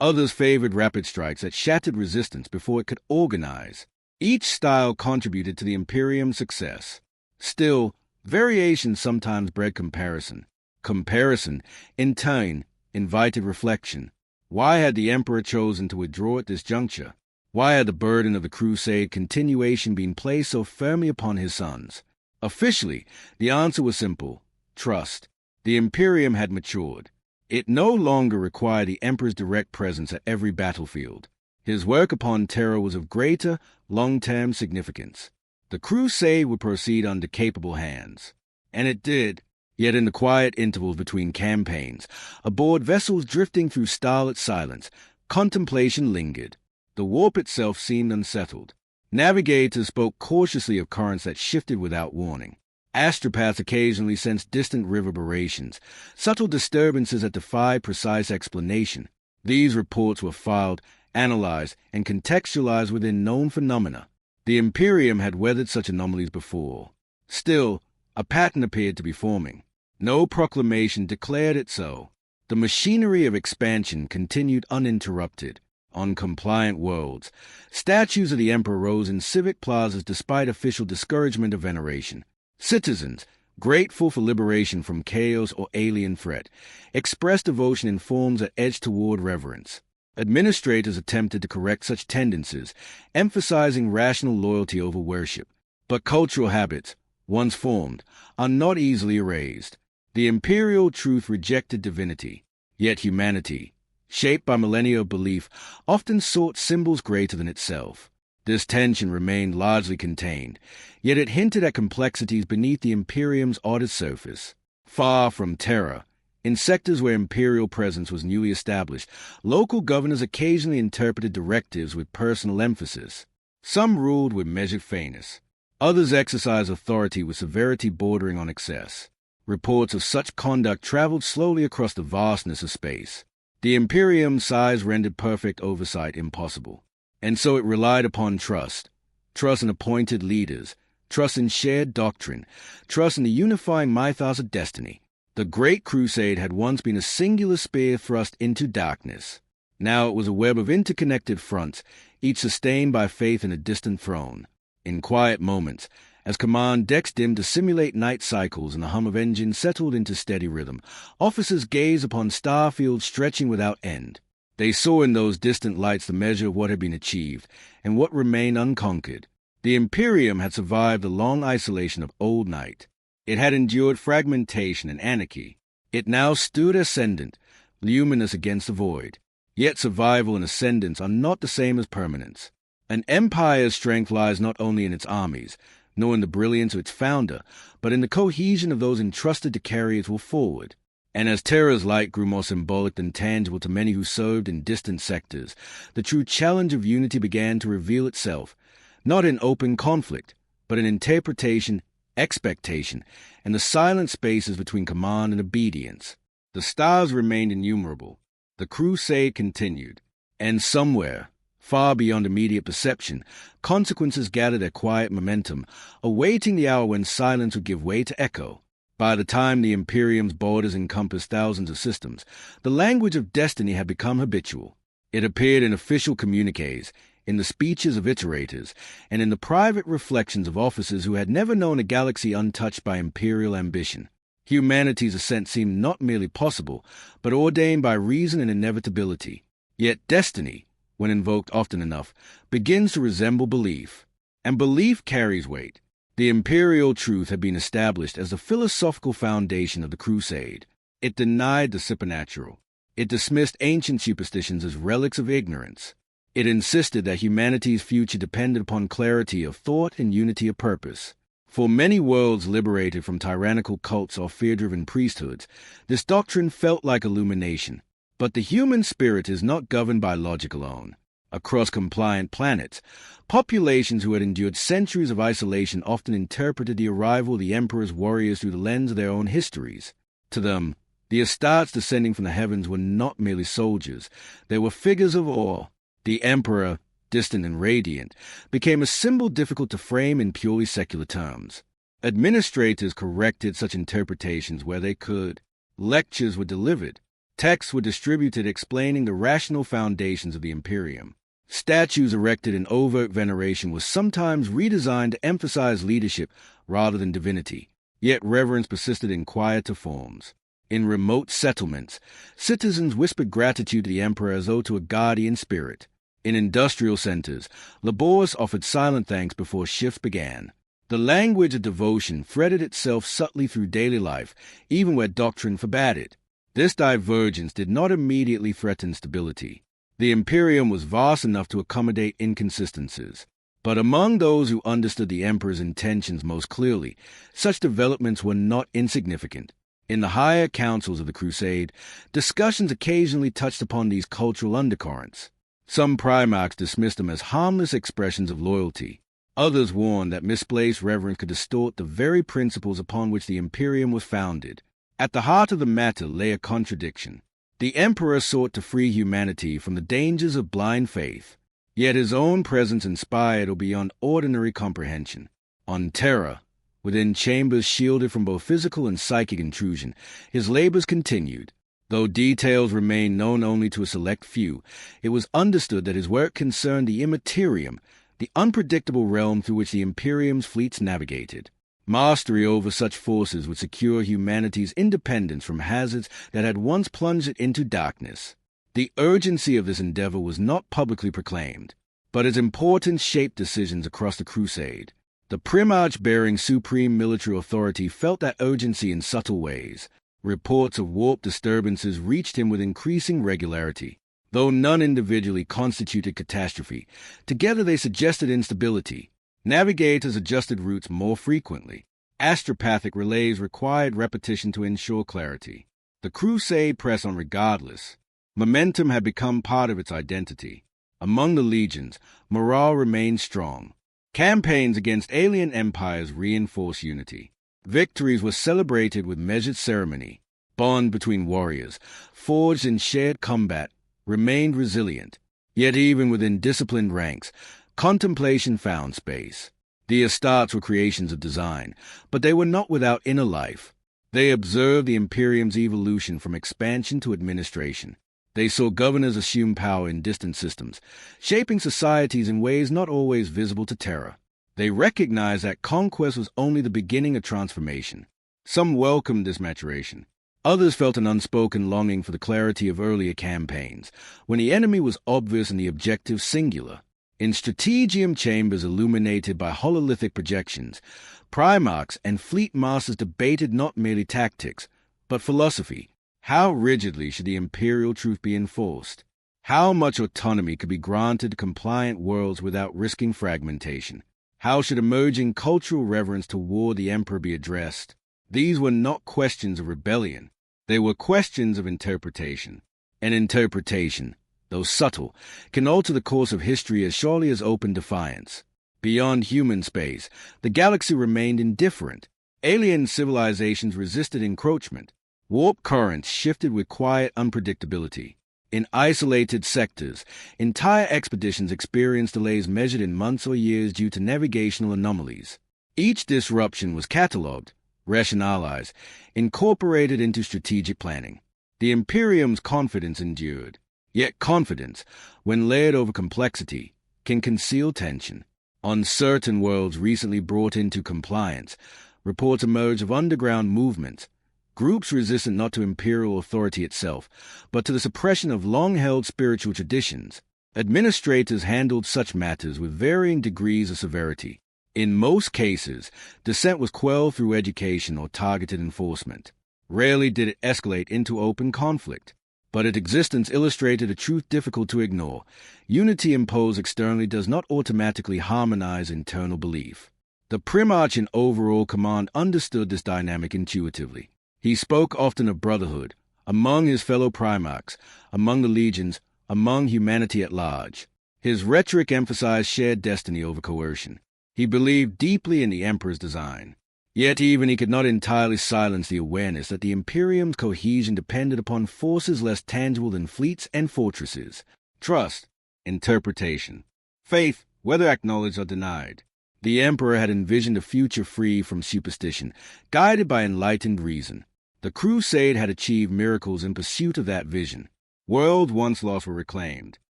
Others favored rapid strikes that shattered resistance before it could organize. Each style contributed to the Imperium's success. Still, variation sometimes bred comparison. Comparison, in turn, invited reflection. Why had the Emperor chosen to withdraw at this juncture? Why had the burden of the Crusade continuation been placed so firmly upon his sons? Officially, the answer was simple: trust. The Imperium had matured. It no longer required the Emperor's direct presence at every battlefield. His work upon Terra was of greater, long-term significance. The Crusade would proceed under capable hands. And it did. Yet in the quiet intervals between campaigns, aboard vessels drifting through starlit silence, contemplation lingered. The warp itself seemed unsettled. Navigators spoke cautiously of currents that shifted without warning. Astropaths occasionally sensed distant reverberations, subtle disturbances that defied precise explanation. These reports were filed, analyzed, and contextualized within known phenomena. The Imperium had weathered such anomalies before. Still, a pattern appeared to be forming. No proclamation declared it so. The machinery of expansion continued uninterrupted. On compliant worlds, statues of the Emperor rose in civic plazas despite official discouragement of veneration. Citizens, grateful for liberation from chaos or alien threat, expressed devotion in forms that edged toward reverence. Administrators attempted to correct such tendencies, emphasizing rational loyalty over worship. But cultural habits, once formed, are not easily erased. The imperial truth rejected divinity, yet humanity, shaped by millennia of belief, often sought symbols greater than itself. This tension remained largely contained, yet it hinted at complexities beneath the Imperium's oddest surface. Far from Terra, in sectors where imperial presence was newly established, local governors occasionally interpreted directives with personal emphasis. Some ruled with measured fairness. Others exercised authority with severity bordering on excess. Reports of such conduct traveled slowly across the vastness of space. The Imperium's size rendered perfect oversight impossible. And so it relied upon trust. Trust in appointed leaders, trust in shared doctrine, trust in the unifying mythos of destiny. The Great Crusade had once been a singular spear thrust into darkness. Now it was a web of interconnected fronts, each sustained by faith in a distant throne. In quiet moments, as command decks dimmed to simulate night cycles and the hum of engines settled into steady rhythm, officers gazed upon starfields stretching without end. They saw in those distant lights the measure of what had been achieved and what remained unconquered. The Imperium had survived the long isolation of old night. It had endured fragmentation and anarchy. It now stood ascendant, luminous against the void. Yet survival and ascendance are not the same as permanence. An empire's strength lies not only in its armies, nor in the brilliance of its founder, but in the cohesion of those entrusted to carry it forward. And as Terra's light grew more symbolic than tangible to many who served in distant sectors, the true challenge of unity began to reveal itself, not in open conflict, but in interpretation, expectation, and the silent spaces between command and obedience. The stars remained innumerable. The crusade continued, and somewhere, far beyond immediate perception, consequences gathered their quiet momentum, awaiting the hour when silence would give way to echo. By the time the Imperium's borders encompassed thousands of systems, the language of destiny had become habitual. It appeared in official communiques, in the speeches of iterators, and in the private reflections of officers who had never known a galaxy untouched by imperial ambition. Humanity's ascent seemed not merely possible, but ordained by reason and inevitability. Yet destiny, when invoked often enough, begins to resemble belief. And belief carries weight. The imperial truth had been established as the philosophical foundation of the crusade. It denied the supernatural. It dismissed ancient superstitions as relics of ignorance. It insisted that humanity's future depended upon clarity of thought and unity of purpose. For many worlds liberated from tyrannical cults or fear-driven priesthoods, this doctrine felt like illumination. But the human spirit is not governed by logic alone. Across compliant planets, populations who had endured centuries of isolation often interpreted the arrival of the Emperor's warriors through the lens of their own histories. To them, the Astartes descending from the heavens were not merely soldiers. They were figures of awe. The Emperor, distant and radiant, became a symbol difficult to frame in purely secular terms. Administrators corrected such interpretations where they could. Lectures were delivered. Texts were distributed explaining the rational foundations of the Imperium. Statues erected in overt veneration were sometimes redesigned to emphasize leadership rather than divinity. Yet reverence persisted in quieter forms. In remote settlements, citizens whispered gratitude to the Emperor as though to a guardian spirit. In industrial centers, laborers offered silent thanks before shifts began. The language of devotion threaded itself subtly through daily life, even where doctrine forbade it. This divergence did not immediately threaten stability. The Imperium was vast enough to accommodate inconsistencies. But among those who understood the Emperor's intentions most clearly, such developments were not insignificant. In the higher councils of the Crusade, discussions occasionally touched upon these cultural undercurrents. Some primarchs dismissed them as harmless expressions of loyalty. Others warned that misplaced reverence could distort the very principles upon which the Imperium was founded. At the heart of the matter lay a contradiction. The Emperor sought to free humanity from the dangers of blind faith, yet his own presence inspired or beyond ordinary comprehension. On Terra, within chambers shielded from both physical and psychic intrusion, his labors continued. Though details remained known only to a select few, it was understood that his work concerned the immaterium, the unpredictable realm through which the Imperium's fleets navigated. Mastery over such forces would secure humanity's independence from hazards that had once plunged it into darkness. The urgency of this endeavor was not publicly proclaimed, but its importance shaped decisions across the crusade. The Primarch bearing supreme military authority felt that urgency in subtle ways. Reports of warp disturbances reached him with increasing regularity. Though none individually constituted catastrophe, together they suggested instability. Navigators adjusted routes more frequently. Astropathic relays required repetition to ensure clarity. The crusade pressed on regardless. Momentum had become part of its identity. Among the legions, morale remained strong. Campaigns against alien empires reinforced unity. Victories were celebrated with measured ceremony. Bond between warriors, forged in shared combat, remained resilient. Yet even within disciplined ranks, contemplation found space. The Astartes were creations of design, but they were not without inner life. They observed the Imperium's evolution from expansion to administration. They saw governors assume power in distant systems, shaping societies in ways not always visible to Terra. They recognized that conquest was only the beginning of transformation. Some welcomed this maturation. Others felt an unspoken longing for the clarity of earlier campaigns, when the enemy was obvious and the objective singular. In strategium chambers illuminated by hololithic projections, primarchs and fleet masters debated not merely tactics, but philosophy. How rigidly should the imperial truth be enforced? How much autonomy could be granted to compliant worlds without risking fragmentation? How should emerging cultural reverence toward the emperor be addressed? These were not questions of rebellion. They were questions of interpretation. And interpretation, though subtle, can alter the course of history as surely as open defiance. Beyond human space, the galaxy remained indifferent. Alien civilizations resisted encroachment. Warp currents shifted with quiet unpredictability. In isolated sectors, entire expeditions experienced delays measured in months or years due to navigational anomalies. Each disruption was catalogued, rationalized, incorporated into strategic planning. The Imperium's confidence endured. Yet confidence, when layered over complexity, can conceal tension. On certain worlds recently brought into compliance, reports emerged of underground movements, groups resistant not to imperial authority itself, but to the suppression of long-held spiritual traditions. Administrators handled such matters with varying degrees of severity. In most cases, dissent was quelled through education or targeted enforcement. Rarely did it escalate into open conflict, but its existence illustrated a truth difficult to ignore. Unity imposed externally does not automatically harmonize internal belief. The Primarch in overall command understood this dynamic intuitively. He spoke often of brotherhood, among his fellow Primarchs, among the legions, among humanity at large. His rhetoric emphasized shared destiny over coercion. He believed deeply in the Emperor's design. Yet even he could not entirely silence the awareness that the Imperium's cohesion depended upon forces less tangible than fleets and fortresses. Trust, interpretation, faith, whether acknowledged or denied. The Emperor had envisioned a future free from superstition, guided by enlightened reason. The Crusade had achieved miracles in pursuit of that vision. Worlds once lost were reclaimed.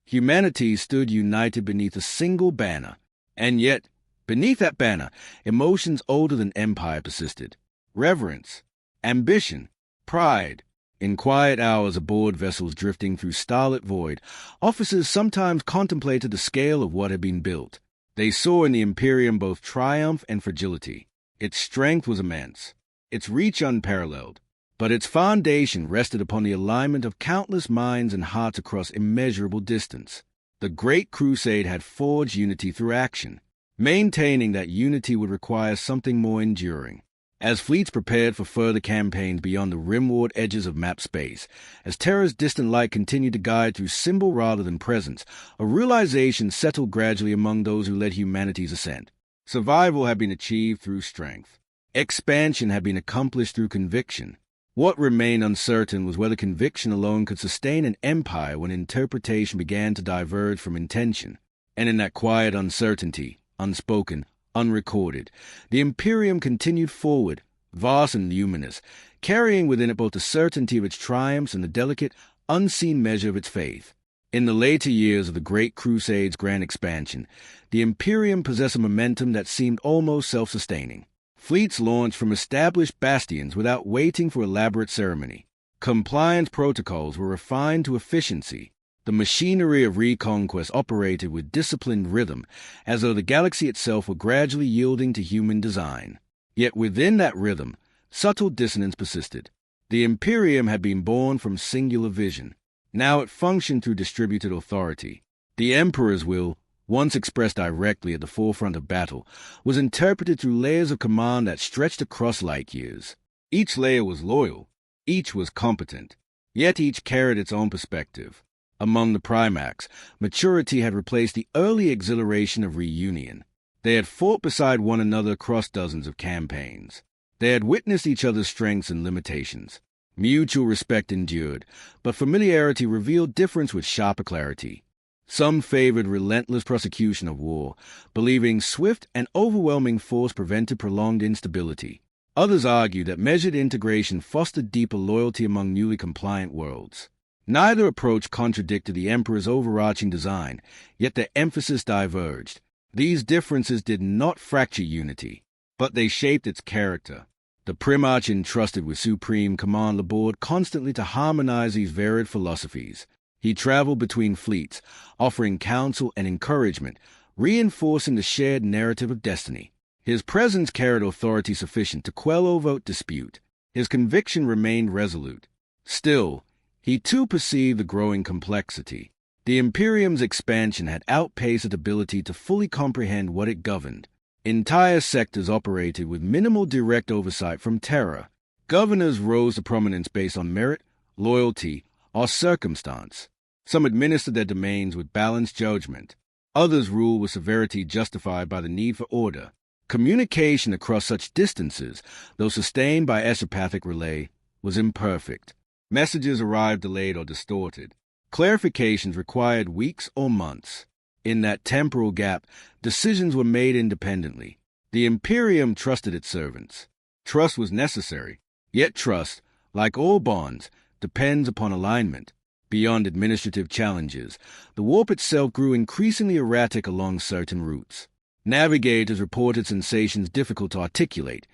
Humanity stood united beneath a single banner. And yet, beneath that banner, emotions older than empire persisted. Reverence, ambition, pride. In quiet hours aboard vessels drifting through starlit void, officers sometimes contemplated the scale of what had been built. They saw in the Imperium both triumph and fragility. Its strength was immense, its reach unparalleled, but its foundation rested upon the alignment of countless minds and hearts across immeasurable distance. The Great Crusade had forged unity through action. Maintaining that unity would require something more enduring. As fleets prepared for further campaigns beyond the rimward edges of map space, as Terra's distant light continued to guide through symbol rather than presence, a realization settled gradually among those who led humanity's ascent. Survival had been achieved through strength. Expansion had been accomplished through conviction. What remained uncertain was whether conviction alone could sustain an empire when interpretation began to diverge from intention. And in that quiet uncertainty, unspoken, unrecorded, the Imperium continued forward, vast and luminous, carrying within it both the certainty of its triumphs and the delicate, unseen measure of its faith. In the later years of the Great Crusade's grand expansion, the Imperium possessed a momentum that seemed almost self-sustaining. Fleets launched from established bastions without waiting for elaborate ceremony. Compliance protocols were refined to efficiency. The machinery of reconquest operated with disciplined rhythm, as though the galaxy itself were gradually yielding to human design. Yet within that rhythm, subtle dissonance persisted. The Imperium had been born from singular vision. Now it functioned through distributed authority. The Emperor's will, once expressed directly at the forefront of battle, was interpreted through layers of command that stretched across light years. Each layer was loyal, each was competent, yet each carried its own perspective. Among the Primacs, maturity had replaced the early exhilaration of reunion. They had fought beside one another across dozens of campaigns. They had witnessed each other's strengths and limitations. Mutual respect endured, but familiarity revealed difference with sharper clarity. Some favored relentless prosecution of war, believing swift and overwhelming force prevented prolonged instability. Others argued that measured integration fostered deeper loyalty among newly compliant worlds. Neither approach contradicted the Emperor's overarching design, yet their emphasis diverged. These differences did not fracture unity, but they shaped its character. The Primarch entrusted with supreme command labored constantly to harmonize these varied philosophies. He traveled between fleets, offering counsel and encouragement, reinforcing the shared narrative of destiny. His presence carried authority sufficient to quell overt dispute. His conviction remained resolute. Still, he too perceived the growing complexity. The Imperium's expansion had outpaced its ability to fully comprehend what it governed. Entire sectors operated with minimal direct oversight from Terra. Governors rose to prominence based on merit, loyalty, or circumstance. Some administered their domains with balanced judgment. Others ruled with severity justified by the need for order. Communication across such distances, though sustained by exopathic relay, was imperfect. Messages arrived delayed or distorted. Clarifications required weeks or months. In that temporal gap, decisions were made independently. The Imperium trusted its servants. Trust was necessary, yet trust, like all bonds, depends upon alignment. Beyond administrative challenges, the warp itself grew increasingly erratic along certain routes. Navigators reported sensations difficult to articulate,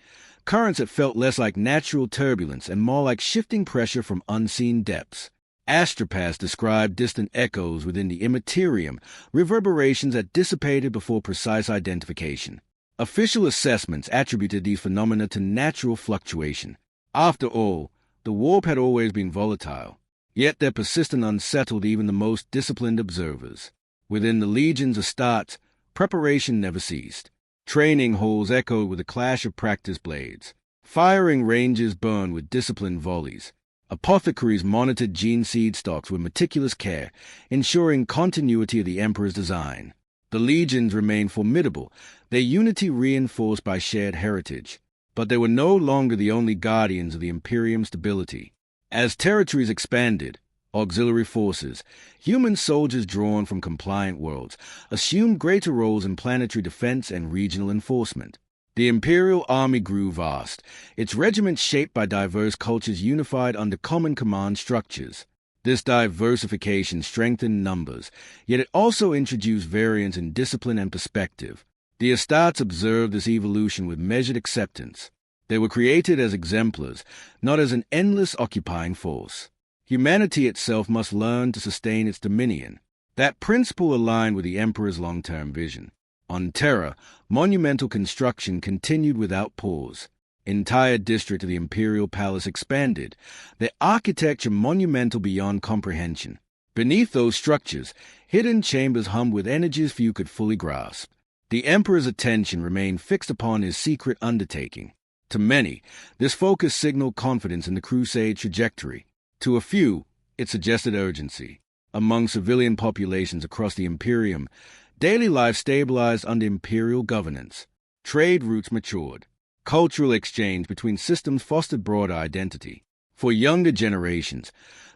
currents that felt less like natural turbulence and more like shifting pressure from unseen depths. Astropaths described distant echoes within the immaterium, reverberations that dissipated before precise identification. Official assessments attributed these phenomena to natural fluctuation. After all, the warp had always been volatile, yet their persistence unsettled even the most disciplined observers. Within the legions of Astartes, preparation never ceased. Training halls echoed with the clash of practice blades. Firing ranges burned with disciplined volleys. Apothecaries monitored gene seed stocks with meticulous care, ensuring continuity of the Emperor's design. The legions remained formidable, their unity reinforced by shared heritage. But they were no longer the only guardians of the Imperium's stability. As territories expanded, auxiliary forces, human soldiers drawn from compliant worlds, assumed greater roles in planetary defense and regional enforcement. The Imperial Army grew vast, its regiments shaped by diverse cultures unified under common command structures. This diversification strengthened numbers, yet it also introduced variance in discipline and perspective. The Astartes observed this evolution with measured acceptance. They were created as exemplars, not as an endless occupying force. Humanity itself must learn to sustain its dominion. That principle aligned with the Emperor's long-term vision. On Terra, monumental construction continued without pause. Entire districts of the Imperial Palace expanded, their architecture monumental beyond comprehension. Beneath those structures, hidden chambers hummed with energies few could fully grasp. The Emperor's attention remained fixed upon his secret undertaking. To many, this focus signaled confidence in the Crusade trajectory. To a few, it suggested urgency. Among civilian populations across the Imperium, daily life stabilized under Imperial governance. Trade routes matured. Cultural exchange between systems fostered broader identity. For younger generations,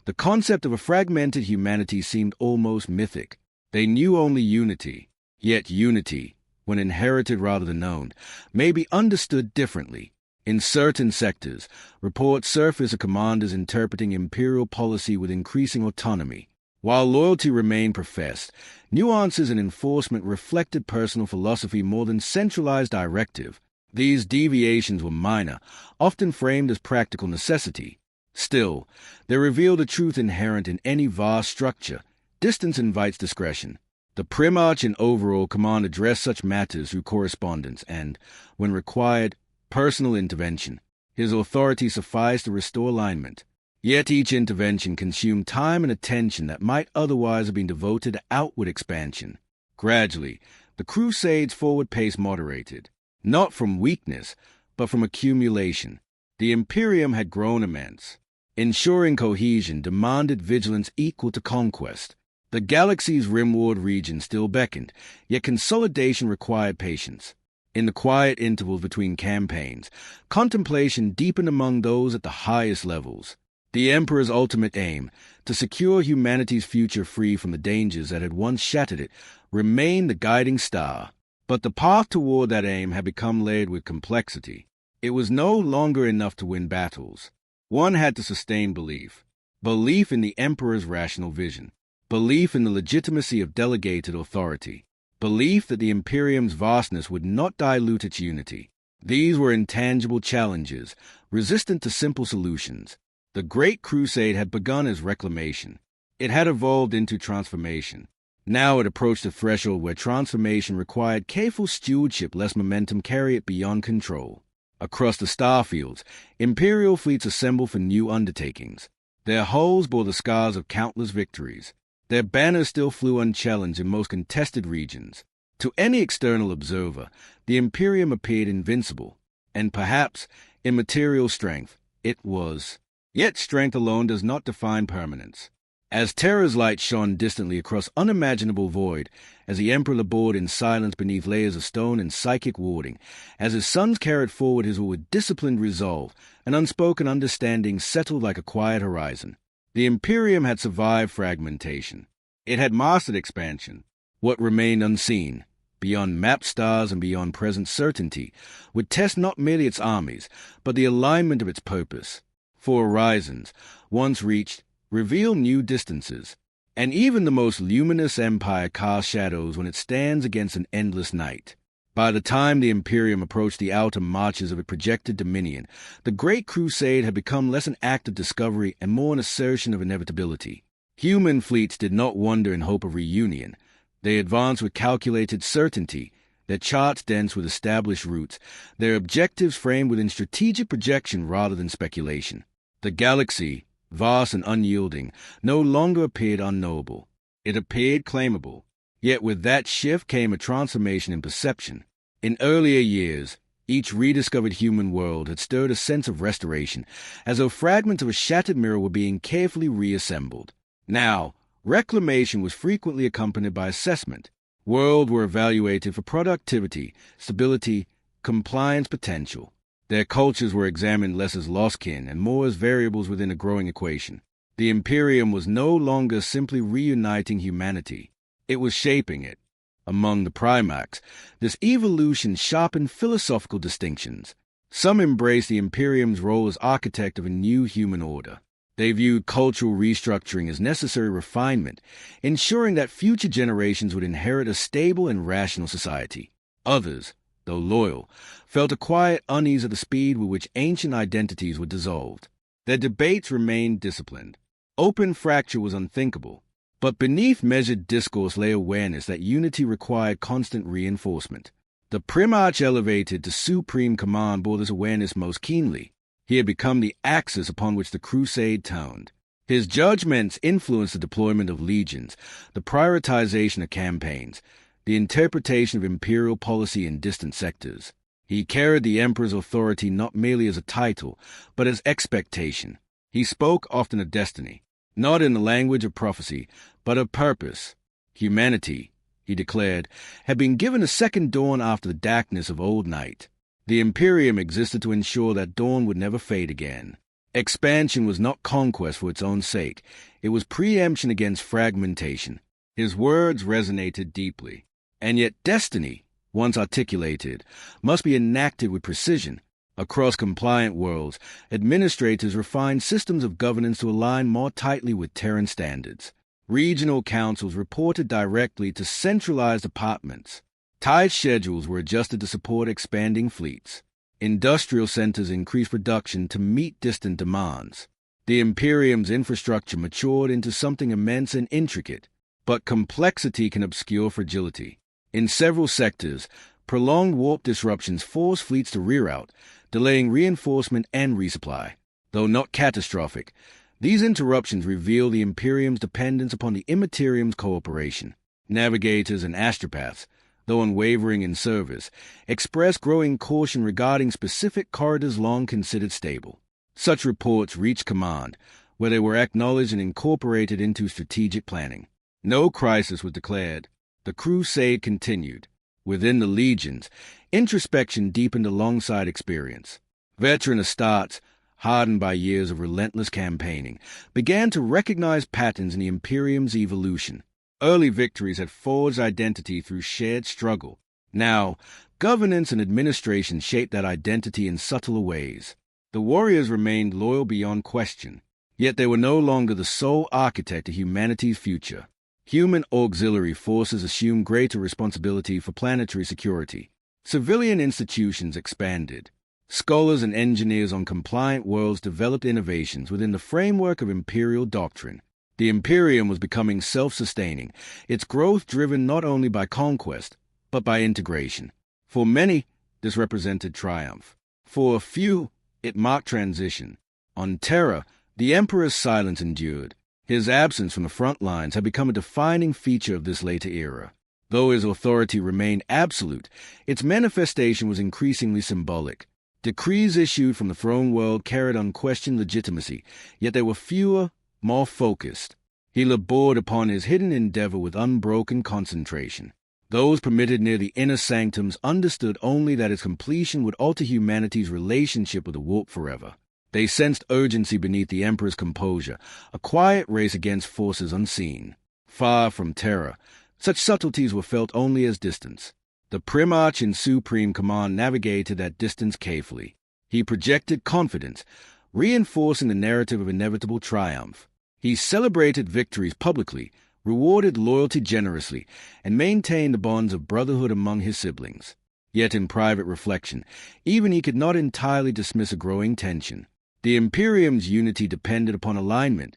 the concept of a fragmented humanity seemed almost mythic. They knew only unity. Yet unity, when inherited rather than known, may be understood differently. In certain sectors, reports surface of commanders interpreting imperial policy with increasing autonomy. While loyalty remained professed, nuances in enforcement reflected personal philosophy more than centralized directive. These deviations were minor, often framed as practical necessity. Still, they revealed a truth inherent in any vast structure. Distance invites discretion. The Primarch in overall command addressed such matters through correspondence and, when required, personal intervention. His authority sufficed to restore alignment. Yet each intervention consumed time and attention that might otherwise have been devoted to outward expansion. Gradually, the Crusade's forward pace moderated, not from weakness, but from accumulation. The Imperium had grown immense. Ensuring cohesion demanded vigilance equal to conquest. The galaxy's rimward region still beckoned, yet consolidation required patience. In the quiet intervals between campaigns, contemplation deepened among those at the highest levels. The Emperor's ultimate aim, to secure humanity's future free from the dangers that had once shattered it, remained the guiding star. But the path toward that aim had become layered with complexity. It was no longer enough to win battles. One had to sustain belief. Belief in the Emperor's rational vision. Belief in the legitimacy of delegated authority. Belief that the Imperium's vastness would not dilute its unity. These were intangible challenges, resistant to simple solutions. The Great Crusade had begun as reclamation. It had evolved into transformation. Now it approached a threshold where transformation required careful stewardship lest momentum carry it beyond control. Across the starfields, Imperial fleets assembled for new undertakings. Their hulls bore the scars of countless victories. Their banners still flew unchallenged in most contested regions. To any external observer, the Imperium appeared invincible, and perhaps in material strength it was. Yet strength alone does not define permanence. As Terra's light shone distantly across unimaginable void, as the Emperor labored in silence beneath layers of stone and psychic warding, as his sons carried forward his will with disciplined resolve, an unspoken understanding settled like a quiet horizon. The Imperium had survived fragmentation. It had mastered expansion. What remained unseen, beyond mapped stars and beyond present certainty, would test not merely its armies, but the alignment of its purpose. For horizons, once reached, reveal new distances, and even the most luminous empire casts shadows when it stands against an endless night. By the time the Imperium approached the outer marches of its projected dominion, the Great Crusade had become less an act of discovery and more an assertion of inevitability. Human fleets did not wander in hope of reunion. They advanced with calculated certainty, their charts dense with established routes, their objectives framed within strategic projection rather than speculation. The galaxy, vast and unyielding, no longer appeared unknowable. It appeared claimable. Yet with that shift came a transformation in perception. In earlier years, each rediscovered human world had stirred a sense of restoration, as though fragments of a shattered mirror were being carefully reassembled. Now, reclamation was frequently accompanied by assessment. Worlds were evaluated for productivity, stability, compliance potential. Their cultures were examined less as lost kin and more as variables within a growing equation. The Imperium was no longer simply reuniting humanity. It was shaping it. Among the Primax, this evolution sharpened philosophical distinctions. Some embraced the Imperium's role as architect of a new human order. They viewed cultural restructuring as necessary refinement, ensuring that future generations would inherit a stable and rational society. Others, though loyal, felt a quiet unease at the speed with which ancient identities were dissolved. Their debates remained disciplined. Open fracture was unthinkable, but beneath measured discourse lay awareness that unity required constant reinforcement. The Primarch elevated to supreme command bore this awareness most keenly. He had become the axis upon which the crusade turned. His judgments influenced the deployment of legions, the prioritization of campaigns, the interpretation of imperial policy in distant sectors. He carried the emperor's authority not merely as a title, but as expectation. He spoke often of destiny, not in the language of prophecy, but of purpose. Humanity, he declared, had been given a second dawn after the darkness of old night. The Imperium existed to ensure that dawn would never fade again. Expansion was not conquest for its own sake. It was preemption against fragmentation. His words resonated deeply. And yet destiny, once articulated, must be enacted with precision. Across compliant worlds, administrators refined systems of governance to align more tightly with Terran standards. Regional councils reported directly to centralized departments. Tithe schedules were adjusted to support expanding fleets. Industrial centers increased production to meet distant demands. The Imperium's infrastructure matured into something immense and intricate, but complexity can obscure fragility. In several sectors, prolonged warp disruptions forced fleets to reroute, delaying reinforcement and resupply. Though not catastrophic, these interruptions reveal the Imperium's dependence upon the Immaterium's cooperation. Navigators and astropaths, though unwavering in service, expressed growing caution regarding specific corridors long considered stable. Such reports reached command, where they were acknowledged and incorporated into strategic planning. No crisis was declared. The crusade continued. Within the legions, introspection deepened alongside experience. Veteran Astartes, hardened by years of relentless campaigning, began to recognize patterns in the Imperium's evolution. Early victories had forged identity through shared struggle. Now, governance and administration shaped that identity in subtler ways. The warriors remained loyal beyond question, yet they were no longer the sole architect of humanity's future. Human auxiliary forces assumed greater responsibility for planetary security. Civilian institutions expanded. Scholars and engineers on compliant worlds developed innovations within the framework of imperial doctrine. The Imperium was becoming self-sustaining, its growth driven not only by conquest, but by integration. For many, this represented triumph. For a few, it marked transition. On Terra, the Emperor's silence endured. His absence from the front lines had become a defining feature of this later era. Though his authority remained absolute, its manifestation was increasingly symbolic. Decrees issued from the throne world carried unquestioned legitimacy, yet they were fewer, more focused. He labored upon his hidden endeavor with unbroken concentration. Those permitted near the inner sanctums understood only that its completion would alter humanity's relationship with the warp forever. They sensed urgency beneath the Emperor's composure, a quiet race against forces unseen. Far from terror, such subtleties were felt only as distance. The Primarch in supreme command navigated that distance carefully. He projected confidence, reinforcing the narrative of inevitable triumph. He celebrated victories publicly, rewarded loyalty generously, and maintained the bonds of brotherhood among his siblings. Yet in private reflection, even he could not entirely dismiss a growing tension. The Imperium's unity depended upon alignment,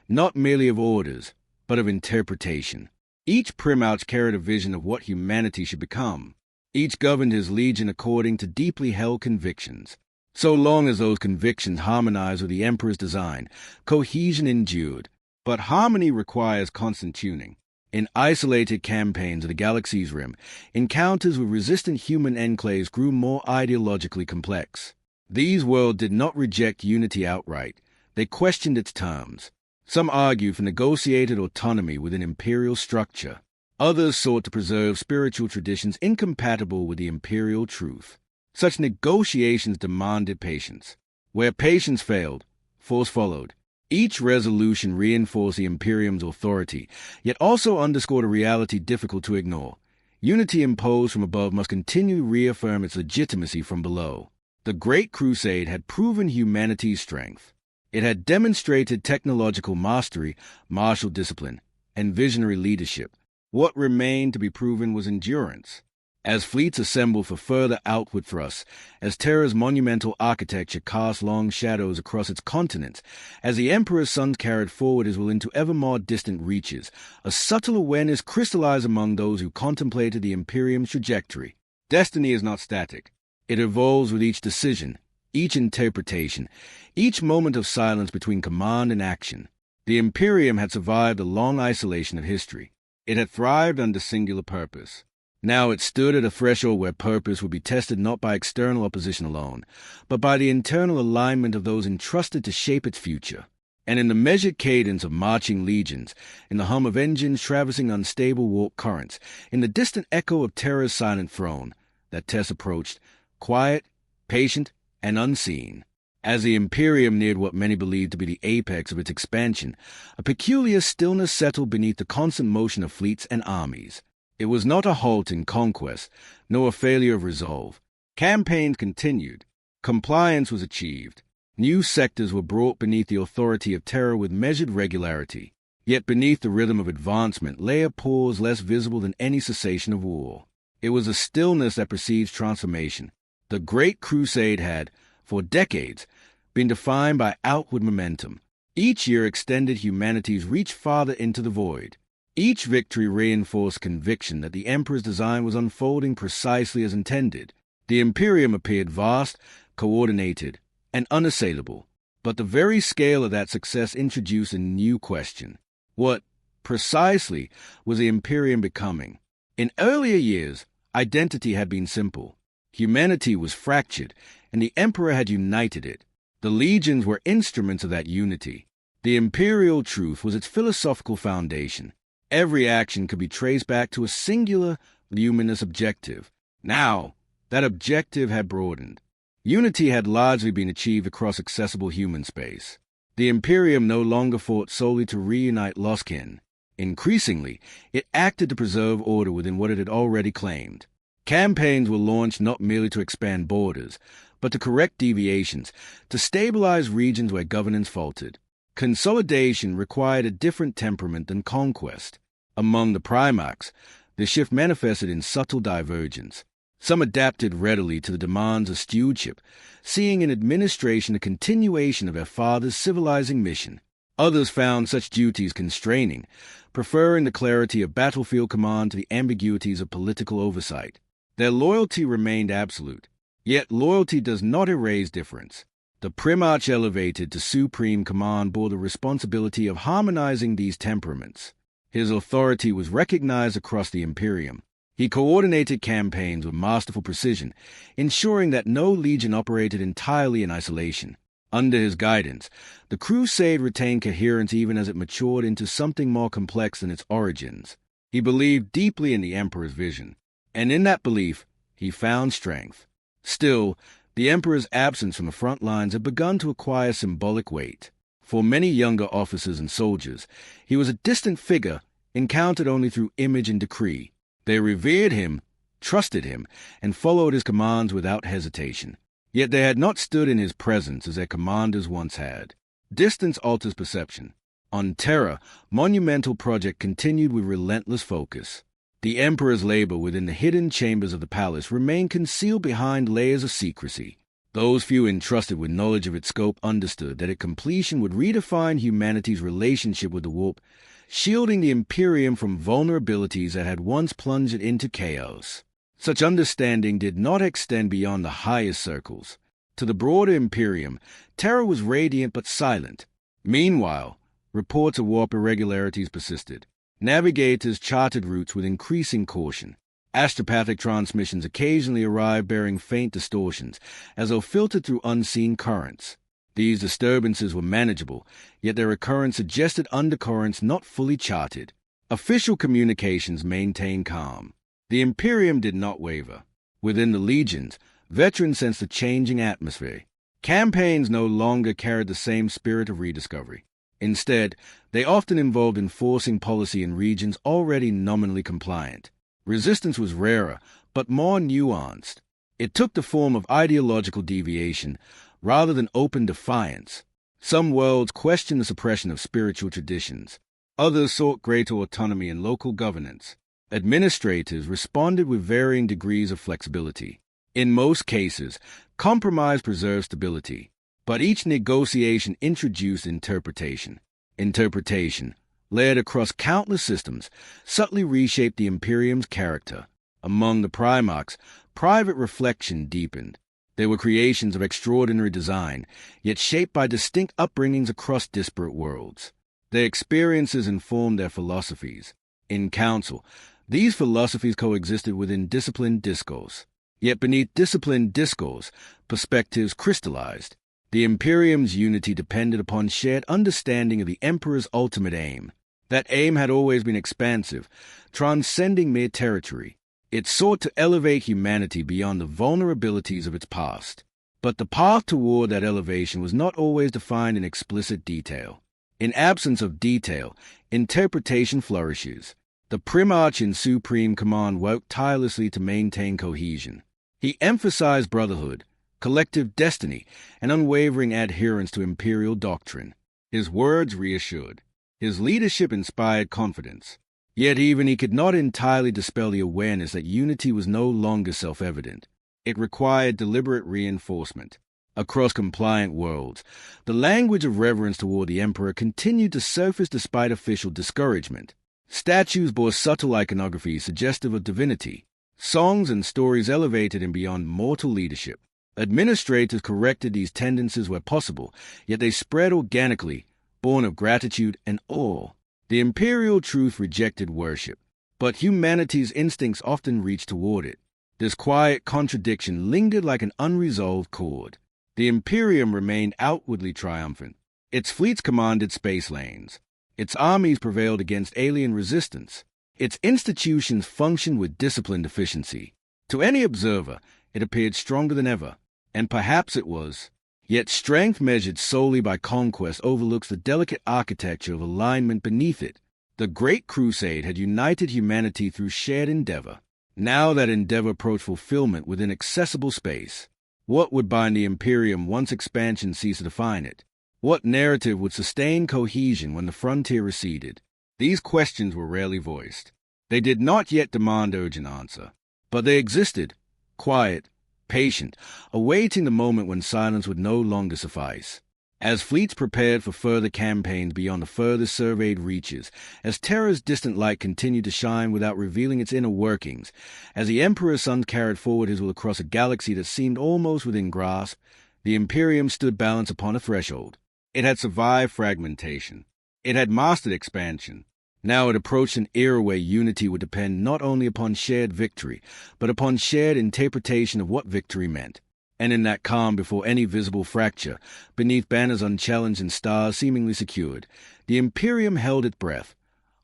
not merely of orders, but of interpretation. Each Primarch carried a vision of what humanity should become. Each governed his legion according to deeply held convictions. So long as those convictions harmonized with the Emperor's design, cohesion endured. But harmony requires constant tuning. In isolated campaigns of the galaxy's rim, encounters with resistant human enclaves grew more ideologically complex. These worlds did not reject unity outright. They questioned its terms. Some argued for negotiated autonomy within imperial structure. Others sought to preserve spiritual traditions incompatible with the imperial truth. Such negotiations demanded patience. Where patience failed, force followed. Each resolution reinforced the Imperium's authority, yet also underscored a reality difficult to ignore. Unity imposed from above must continue to reaffirm its legitimacy from below. The Great Crusade had proven humanity's strength. It had demonstrated technological mastery, martial discipline, and visionary leadership. What remained to be proven was endurance. As fleets assembled for further outward thrusts, as Terra's monumental architecture cast long shadows across its continents, as the Emperor's sons carried forward his will into ever more distant reaches, a subtle awareness crystallized among those who contemplated the Imperium's trajectory. Destiny is not static. It evolves with each decision, each interpretation, each moment of silence between command and action. The Imperium had survived the long isolation of history. It had thrived under singular purpose. Now it stood at a threshold where purpose would be tested not by external opposition alone, but by the internal alignment of those entrusted to shape its future. And in the measured cadence of marching legions, in the hum of engines traversing unstable warp currents, in the distant echo of Terra's silent throne, that Tess approached, quiet, patient, and unseen. As the Imperium neared what many believed to be the apex of its expansion, a peculiar stillness settled beneath the constant motion of fleets and armies. It was not a halt in conquest, nor a failure of resolve. Campaigns continued. Compliance was achieved. New sectors were brought beneath the authority of Terra with measured regularity. Yet beneath the rhythm of advancement lay a pause less visible than any cessation of war. It was a stillness that precedes transformation. The Great Crusade had, for decades, been defined by outward momentum. Each year extended humanity's reach farther into the void. Each victory reinforced conviction that the Emperor's design was unfolding precisely as intended. The Imperium appeared vast, coordinated, and unassailable. But the very scale of that success introduced a new question. What, precisely, was the Imperium becoming? In earlier years, identity had been simple. Humanity was fractured, and the Emperor had united it. The legions were instruments of that unity. The imperial truth was its philosophical foundation. Every action could be traced back to a singular, luminous objective. Now, that objective had broadened. Unity had largely been achieved across accessible human space. The Imperium no longer fought solely to reunite lost kin. Increasingly, it acted to preserve order within what it had already claimed. Campaigns were launched not merely to expand borders, but to correct deviations, to stabilize regions where governance faltered. Consolidation required a different temperament than conquest. Among the Primarchs, the shift manifested in subtle divergence. Some adapted readily to the demands of stewardship, seeing in administration a continuation of their father's civilizing mission. Others found such duties constraining, preferring the clarity of battlefield command to the ambiguities of political oversight. Their loyalty remained absolute, yet loyalty does not erase difference. The Primarch elevated to supreme command bore the responsibility of harmonizing these temperaments. His authority was recognized across the Imperium. He coordinated campaigns with masterful precision, ensuring that no legion operated entirely in isolation. Under his guidance, the crusade retained coherence even as it matured into something more complex than its origins. He believed deeply in the Emperor's vision, and in that belief, he found strength. Still, the Emperor's absence from the front lines had begun to acquire symbolic weight. For many younger officers and soldiers, he was a distant figure, encountered only through image and decree. They revered him, trusted him, and followed his commands without hesitation. Yet they had not stood in his presence as their commanders once had. Distance alters perception. On Terra, monumental project continued with relentless focus. The Emperor's labor within the hidden chambers of the palace remained concealed behind layers of secrecy. Those few entrusted with knowledge of its scope understood that its completion would redefine humanity's relationship with the warp, shielding the Imperium from vulnerabilities that had once plunged it into chaos. Such understanding did not extend beyond the highest circles. To the broader Imperium, Terra was radiant but silent. Meanwhile, reports of warp irregularities persisted. Navigators charted routes with increasing caution. Astropathic transmissions occasionally arrived bearing faint distortions, as though filtered through unseen currents. These disturbances were manageable, yet their occurrence suggested undercurrents not fully charted. Official communications maintained calm. The Imperium did not waver. Within the legions, veterans sensed a changing atmosphere. Campaigns no longer carried the same spirit of rediscovery. Instead, they often involved enforcing policy in regions already nominally compliant. Resistance was rarer, but more nuanced. It took the form of ideological deviation rather than open defiance. Some worlds questioned the suppression of spiritual traditions. Others sought greater autonomy in local governance. Administrators responded with varying degrees of flexibility. In most cases, compromise preserved stability, but each negotiation introduced interpretation. Interpretation, layered across countless systems, subtly reshaped the Imperium's character. Among the Primarchs, private reflection deepened. They were creations of extraordinary design, yet shaped by distinct upbringings across disparate worlds. Their experiences informed their philosophies. In council, these philosophies coexisted within disciplined discourse. Yet beneath disciplined discourse, perspectives crystallized. The Imperium's unity depended upon shared understanding of the Emperor's ultimate aim. That aim had always been expansive, transcending mere territory. It sought to elevate humanity beyond the vulnerabilities of its past. But the path toward that elevation was not always defined in explicit detail. In absence of detail, interpretation flourishes. The Primarch in supreme command worked tirelessly to maintain cohesion. He emphasized brotherhood, collective destiny, and unwavering adherence to imperial doctrine. His words reassured. His leadership inspired confidence. Yet even he could not entirely dispel the awareness that unity was no longer self-evident. It required deliberate reinforcement. Across compliant worlds, the language of reverence toward the Emperor continued to surface despite official discouragement. Statues bore subtle iconography suggestive of divinity. Songs and stories elevated him beyond mortal leadership. Administrators corrected these tendencies where possible, yet they spread organically, born of gratitude and awe. The imperial truth rejected worship, but humanity's instincts often reached toward it. This quiet contradiction lingered like an unresolved chord. The Imperium remained outwardly triumphant. Its fleets commanded space lanes. Its armies prevailed against alien resistance. Its institutions functioned with disciplined efficiency. To any observer, it appeared stronger than ever, and perhaps it was. Yet strength measured solely by conquest overlooks the delicate architecture of alignment beneath it. The Great Crusade had united humanity through shared endeavor. Now that endeavor approached fulfillment within accessible space. What would bind the Imperium once expansion ceased to define it? What narrative would sustain cohesion when the frontier receded? These questions were rarely voiced. They did not yet demand urgent answer, but they existed, quiet, patient, awaiting the moment when silence would no longer suffice. As fleets prepared for further campaigns beyond the furthest surveyed reaches, as Terra's distant light continued to shine without revealing its inner workings, as the Emperor's sun carried forward his will across a galaxy that seemed almost within grasp, the Imperium stood balanced upon a threshold. It had survived fragmentation. It had mastered expansion. Now it approached an era where unity would depend not only upon shared victory, but upon shared interpretation of what victory meant. And in that calm before any visible fracture, beneath banners unchallenged and stars seemingly secured, the Imperium held its breath,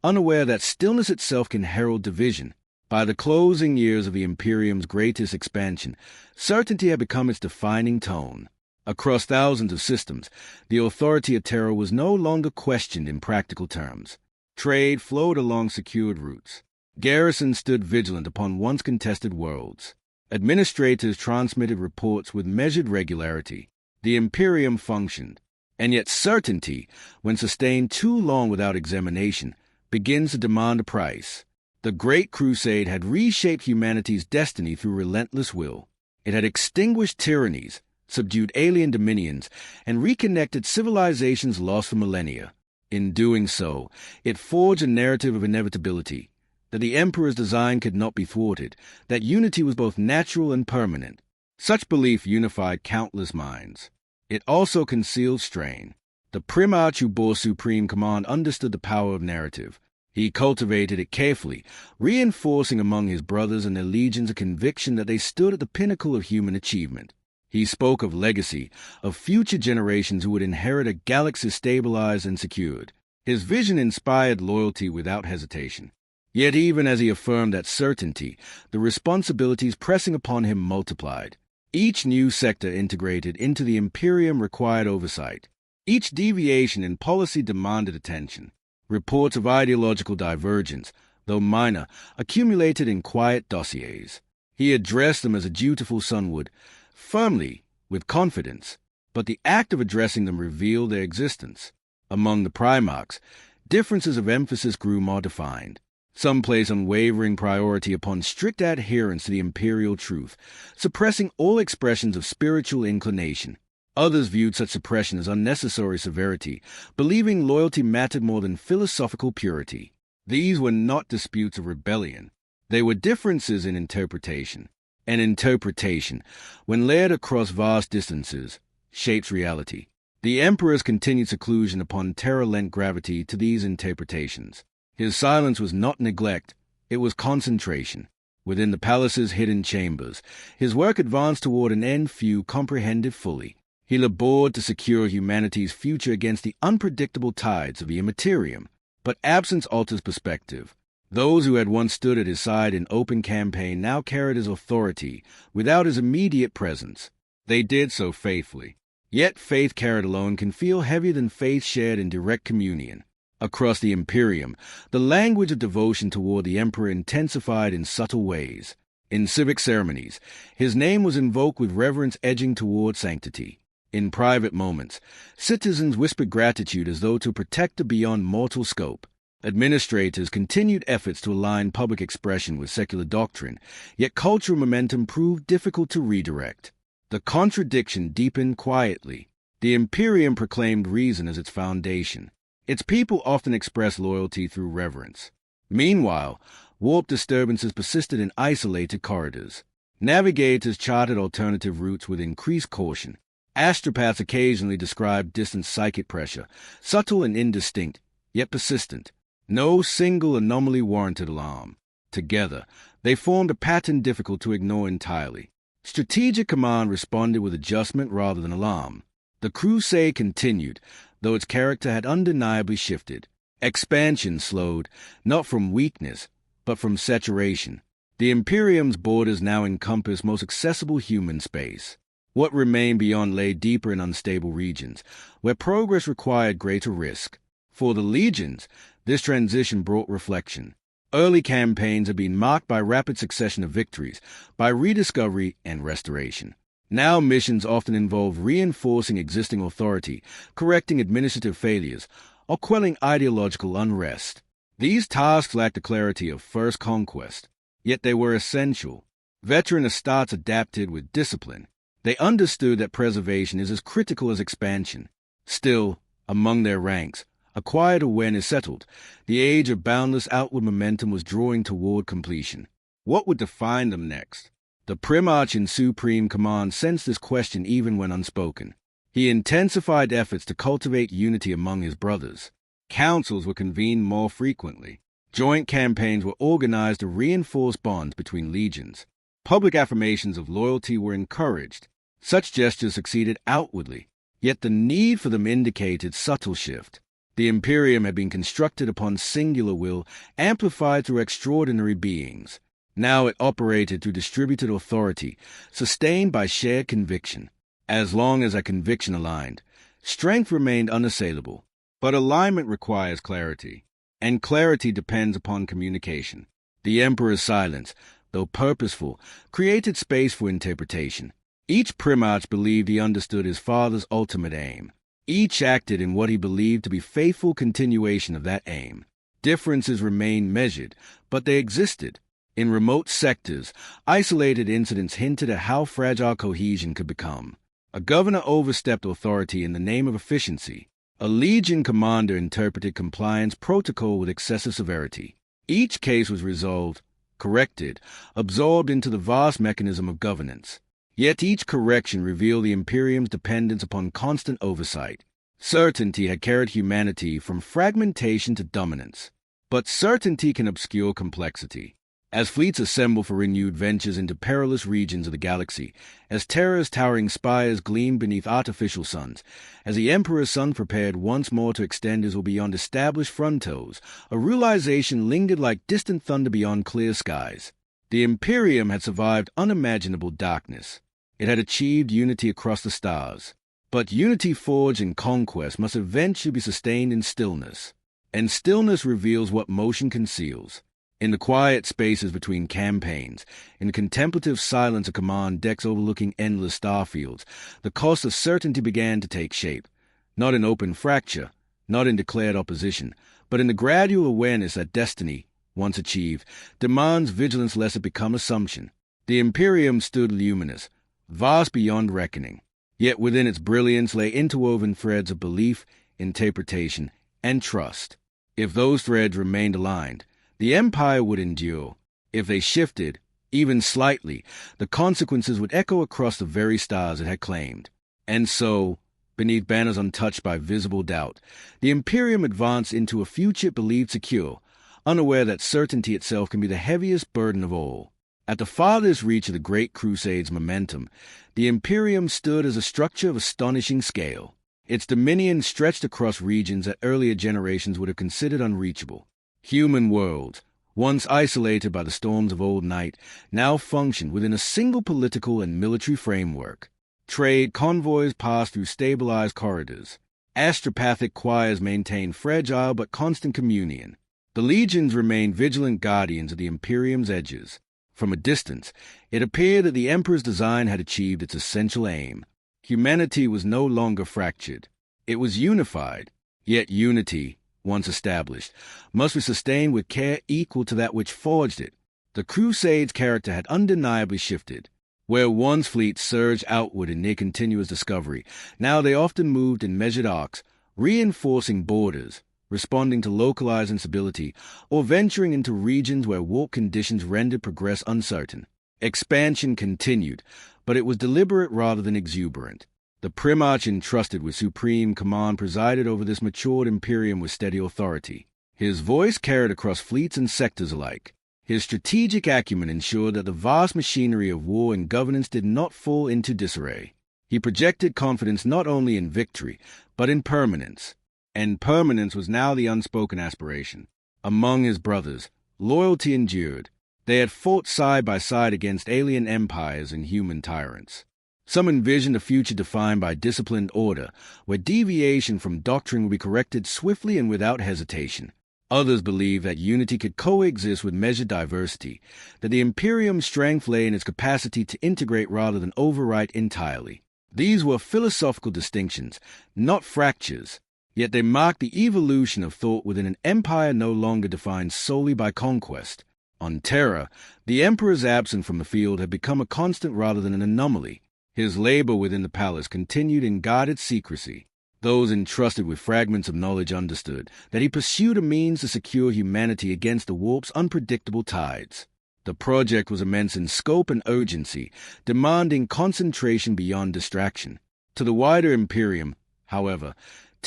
unaware that stillness itself can herald division. By the closing years of the Imperium's greatest expansion, certainty had become its defining tone. Across thousands of systems, the authority of Terra was no longer questioned in practical terms. Trade flowed along secured routes. Garrisons stood vigilant upon once contested worlds. Administrators transmitted reports with measured regularity. The Imperium functioned. And yet certainty, when sustained too long without examination, begins to demand a price. The Great Crusade had reshaped humanity's destiny through relentless will. It had extinguished tyrannies, subdued alien dominions, and reconnected civilizations lost for millennia. In doing so, it forged a narrative of inevitability, that the Emperor's design could not be thwarted, that unity was both natural and permanent. Such belief unified countless minds. It also concealed strain. The Primarch who bore supreme command understood the power of narrative. He cultivated it carefully, reinforcing among his brothers and their legions a conviction that they stood at the pinnacle of human achievement. He spoke of legacy, of future generations who would inherit a galaxy stabilized and secured. His vision inspired loyalty without hesitation. Yet even as he affirmed that certainty, the responsibilities pressing upon him multiplied. Each new sector integrated into the Imperium required oversight. Each deviation in policy demanded attention. Reports of ideological divergence, though minor, accumulated in quiet dossiers. He addressed them as a dutiful son would, firmly, with confidence, but the act of addressing them revealed their existence. Among the Primarchs, differences of emphasis grew more defined. Some placed unwavering priority upon strict adherence to the imperial truth, suppressing all expressions of spiritual inclination. Others viewed such suppression as unnecessary severity, believing loyalty mattered more than philosophical purity. These were not disputes of rebellion. They were differences in interpretation. And interpretation, when layered across vast distances, shapes reality. The Emperor's continued seclusion upon Terra lent gravity to these interpretations. His silence was not neglect, it was concentration. Within the palace's hidden chambers, his work advanced toward an end few comprehended fully. He labored to secure humanity's future against the unpredictable tides of the immaterium. But absence alters perspective. Those who had once stood at his side in open campaign now carried his authority without his immediate presence. They did so faithfully. Yet faith carried alone can feel heavier than faith shared in direct communion. Across the Imperium, the language of devotion toward the Emperor intensified in subtle ways. In civic ceremonies, his name was invoked with reverence edging toward sanctity. In private moments, citizens whispered gratitude as though to protect the beyond mortal scope. Administrators continued efforts to align public expression with secular doctrine, yet cultural momentum proved difficult to redirect. The contradiction deepened quietly. The Imperium proclaimed reason as its foundation. Its people often expressed loyalty through reverence. Meanwhile, warp disturbances persisted in isolated corridors. Navigators charted alternative routes with increased caution. Astropaths occasionally described distant psychic pressure, subtle and indistinct, yet persistent. No single anomaly warranted alarm. Together, they formed a pattern difficult to ignore entirely. Strategic command responded with adjustment rather than alarm. The crusade continued, though its character had undeniably shifted. Expansion slowed, not from weakness, but from saturation. The Imperium's borders now encompassed most accessible human space. What remained beyond lay deeper in unstable regions, where progress required greater risk. For the legions, this transition brought reflection. Early campaigns had been marked by rapid succession of victories, by rediscovery and restoration. Now missions often involve reinforcing existing authority, correcting administrative failures, or quelling ideological unrest. These tasks lacked the clarity of first conquest, yet they were essential. Veteran estates adapted with discipline. They understood that preservation is as critical as expansion. Still, among their ranks, a quiet awareness settled. The age of boundless outward momentum was drawing toward completion. What would define them next? The Primarch in supreme command sensed this question even when unspoken. He intensified efforts to cultivate unity among his brothers. Councils were convened more frequently. Joint campaigns were organized to reinforce bonds between legions. Public affirmations of loyalty were encouraged. Such gestures succeeded outwardly, yet the need for them indicated subtle shift. The Imperium had been constructed upon singular will, amplified through extraordinary beings. Now it operated through distributed authority, sustained by shared conviction. As long as that conviction aligned, strength remained unassailable. But alignment requires clarity, and clarity depends upon communication. The Emperor's silence, though purposeful, created space for interpretation. Each primarch believed he understood his father's ultimate aim. Each acted in what he believed to be faithful continuation of that aim. Differences remained measured, but they existed. In remote sectors, isolated incidents hinted at how fragile cohesion could become. A governor overstepped authority in the name of efficiency. A legion commander interpreted compliance protocol with excessive severity. Each case was resolved, corrected, absorbed into the vast mechanism of governance. Yet each correction revealed the Imperium's dependence upon constant oversight. Certainty had carried humanity from fragmentation to dominance. But certainty can obscure complexity. As fleets assemble for renewed ventures into perilous regions of the galaxy, as Terra's towering spires gleamed beneath artificial suns, as the Emperor's son prepared once more to extend his will beyond established frontiers, a realization lingered like distant thunder beyond clear skies. The Imperium had survived unimaginable darkness. It had achieved unity across the stars. But unity forged in conquest must eventually be sustained in stillness. And stillness reveals what motion conceals. In the quiet spaces between campaigns, in the contemplative silence of command decks overlooking endless starfields, the cost of certainty began to take shape, not in open fracture, not in declared opposition, but in the gradual awareness that destiny, once achieved, demands vigilance lest it become assumption. The Imperium stood luminous, vast beyond reckoning, yet within its brilliance lay interwoven threads of belief, interpretation, and trust. If those threads remained aligned, the Empire would endure. If they shifted, even slightly, the consequences would echo across the very stars it had claimed. And so, beneath banners untouched by visible doubt, the Imperium advanced into a future it believed secure, unaware that certainty itself can be the heaviest burden of all. At the farthest reach of the Great Crusade's momentum, the Imperium stood as a structure of astonishing scale. Its dominion stretched across regions that earlier generations would have considered unreachable. Human worlds, once isolated by the storms of old night, now functioned within a single political and military framework. Trade convoys passed through stabilized corridors. Astropathic choirs maintained fragile but constant communion. The legions remained vigilant guardians of the Imperium's edges. From a distance, it appeared that the Emperor's design had achieved its essential aim. Humanity was no longer fractured. It was unified, yet unity, once established, must be sustained with care equal to that which forged it. The Crusade's character had undeniably shifted. Where once fleets surged outward in near continuous discovery, now they often moved in measured arcs, reinforcing borders, responding to localized instability, or venturing into regions where warp conditions rendered progress uncertain. Expansion continued, but it was deliberate rather than exuberant. The Primarch entrusted with supreme command presided over this matured Imperium with steady authority. His voice carried across fleets and sectors alike. His strategic acumen ensured that the vast machinery of war and governance did not fall into disarray. He projected confidence not only in victory, but in permanence. And permanence was now the unspoken aspiration. Among his brothers, loyalty endured. They had fought side by side against alien empires and human tyrants. Some envisioned a future defined by disciplined order, where deviation from doctrine would be corrected swiftly and without hesitation. Others believed that unity could coexist with measured diversity, that the Imperium's strength lay in its capacity to integrate rather than overwrite entirely. These were philosophical distinctions, not fractures, yet they marked the evolution of thought within an empire no longer defined solely by conquest. On Terra, the Emperor's absence from the field had become a constant rather than an anomaly. His labor within the palace continued in guarded secrecy. Those entrusted with fragments of knowledge understood that he pursued a means to secure humanity against the warp's unpredictable tides. The project was immense in scope and urgency, demanding concentration beyond distraction. To the wider Imperium, however,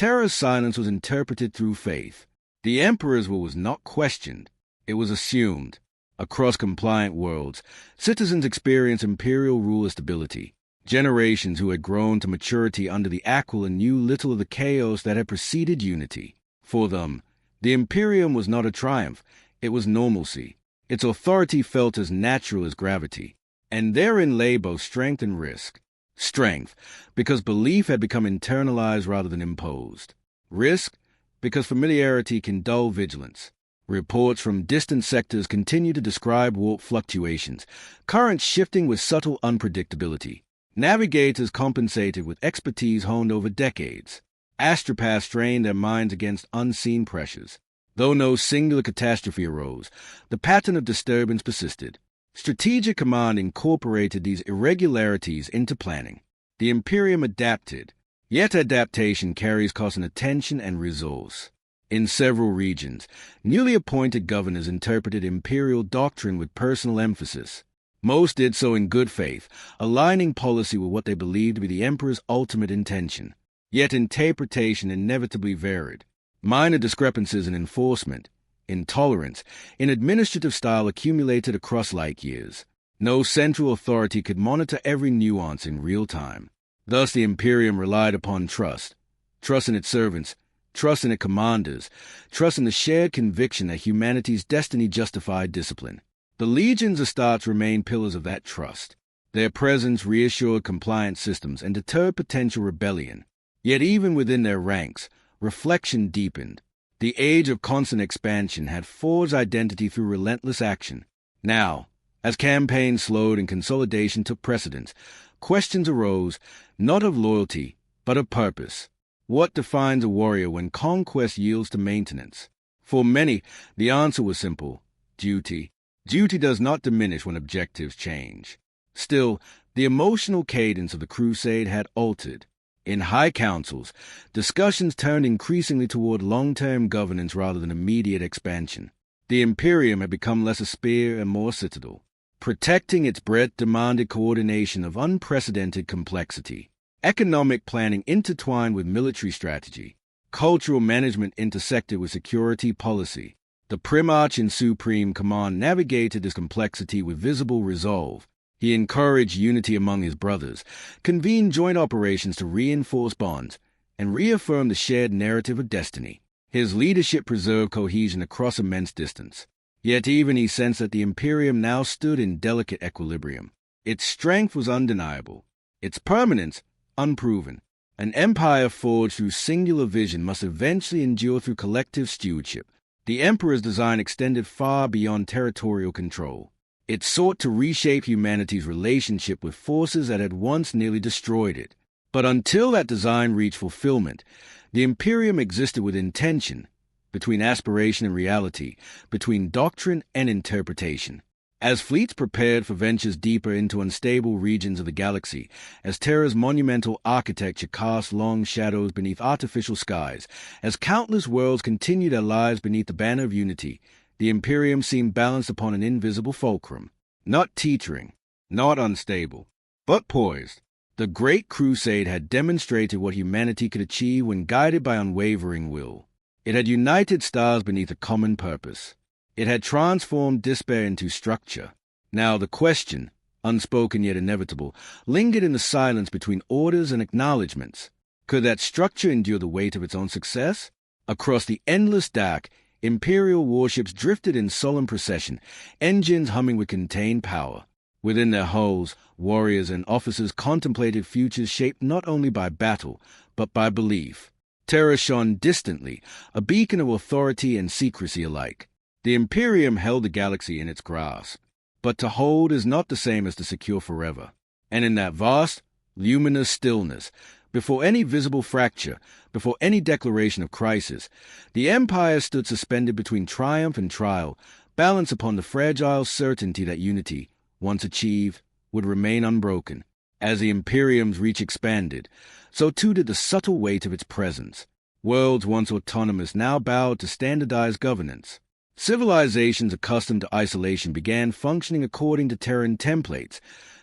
Terra's silence was interpreted through faith. The Emperor's will was not questioned, it was assumed. Across compliant worlds, citizens experienced imperial rule as stability. Generations who had grown to maturity under the Aquila knew little of the chaos that had preceded unity. For them, the Imperium was not a triumph, it was normalcy. Its authority felt as natural as gravity. And therein lay both strength and risk. Strength, because belief had become internalized rather than imposed. Risk, because familiarity can dull vigilance. Reports from distant sectors continue to describe warp fluctuations, currents shifting with subtle unpredictability. Navigators compensated with expertise honed over decades. Astropaths strained their minds against unseen pressures. Though no singular catastrophe arose, the pattern of disturbance persisted. Strategic command incorporated these irregularities into planning. The Imperium adapted, yet adaptation carries cost in attention and resource. In several regions, newly appointed governors interpreted imperial doctrine with personal emphasis. Most did so in good faith, aligning policy with what they believed to be the Emperor's ultimate intention. Yet interpretation inevitably varied. Minor discrepancies in enforcement, intolerance, in administrative style accumulated across light years. No central authority could monitor every nuance in real time. Thus the Imperium relied upon trust. Trust in its servants, trust in its commanders, trust in the shared conviction that humanity's destiny justified discipline. The legions of Astartes remained pillars of that trust. Their presence reassured compliant systems and deterred potential rebellion. Yet even within their ranks, reflection deepened. The age of constant expansion had forged identity through relentless action. Now, as campaigns slowed and consolidation took precedence, questions arose, not of loyalty, but of purpose. What defines a warrior when conquest yields to maintenance? For many, the answer was simple: duty. Duty does not diminish when objectives change. Still, the emotional cadence of the crusade had altered. In high councils, discussions turned increasingly toward long-term governance rather than immediate expansion. The Imperium had become less a spear and more a citadel. Protecting its breadth demanded coordination of unprecedented complexity. Economic planning intertwined with military strategy. Cultural management intersected with security policy. The Primarch in Supreme Command navigated this complexity with visible resolve. He encouraged unity among his brothers, convened joint operations to reinforce bonds, and reaffirm the shared narrative of destiny. His leadership preserved cohesion across immense distance. Yet even he sensed that the Imperium now stood in delicate equilibrium. Its strength was undeniable, its permanence unproven. An empire forged through singular vision must eventually endure through collective stewardship. The Emperor's design extended far beyond territorial control. It sought to reshape humanity's relationship with forces that had once nearly destroyed it. But until that design reached fulfillment, the Imperium existed with tension, between aspiration and reality, between doctrine and interpretation. As fleets prepared for ventures deeper into unstable regions of the galaxy, as Terra's monumental architecture cast long shadows beneath artificial skies, as countless worlds continued their lives beneath the banner of unity, the Imperium seemed balanced upon an invisible fulcrum, not teetering, not unstable, but poised. The Great Crusade had demonstrated what humanity could achieve when guided by unwavering will. It had united stars beneath a common purpose. It had transformed despair into structure. Now the question, unspoken yet inevitable, lingered in the silence between orders and acknowledgments. Could that structure endure the weight of its own success? Across the endless dark, Imperial warships drifted in solemn procession, engines humming with contained power. Within their hulls, warriors and officers contemplated futures shaped not only by battle, but by belief. Terra shone distantly, a beacon of authority and secrecy alike. The Imperium held the galaxy in its grasp. But to hold is not the same as to secure forever. And in that vast, luminous stillness, before any visible fracture, before any declaration of crisis, the Empire stood suspended between triumph and trial, balanced upon the fragile certainty that unity, once achieved, would remain unbroken. As the Imperium's reach expanded, so too did the subtle weight of its presence. Worlds once autonomous now bowed to standardized governance. Civilizations accustomed to isolation began functioning according to Terran templates,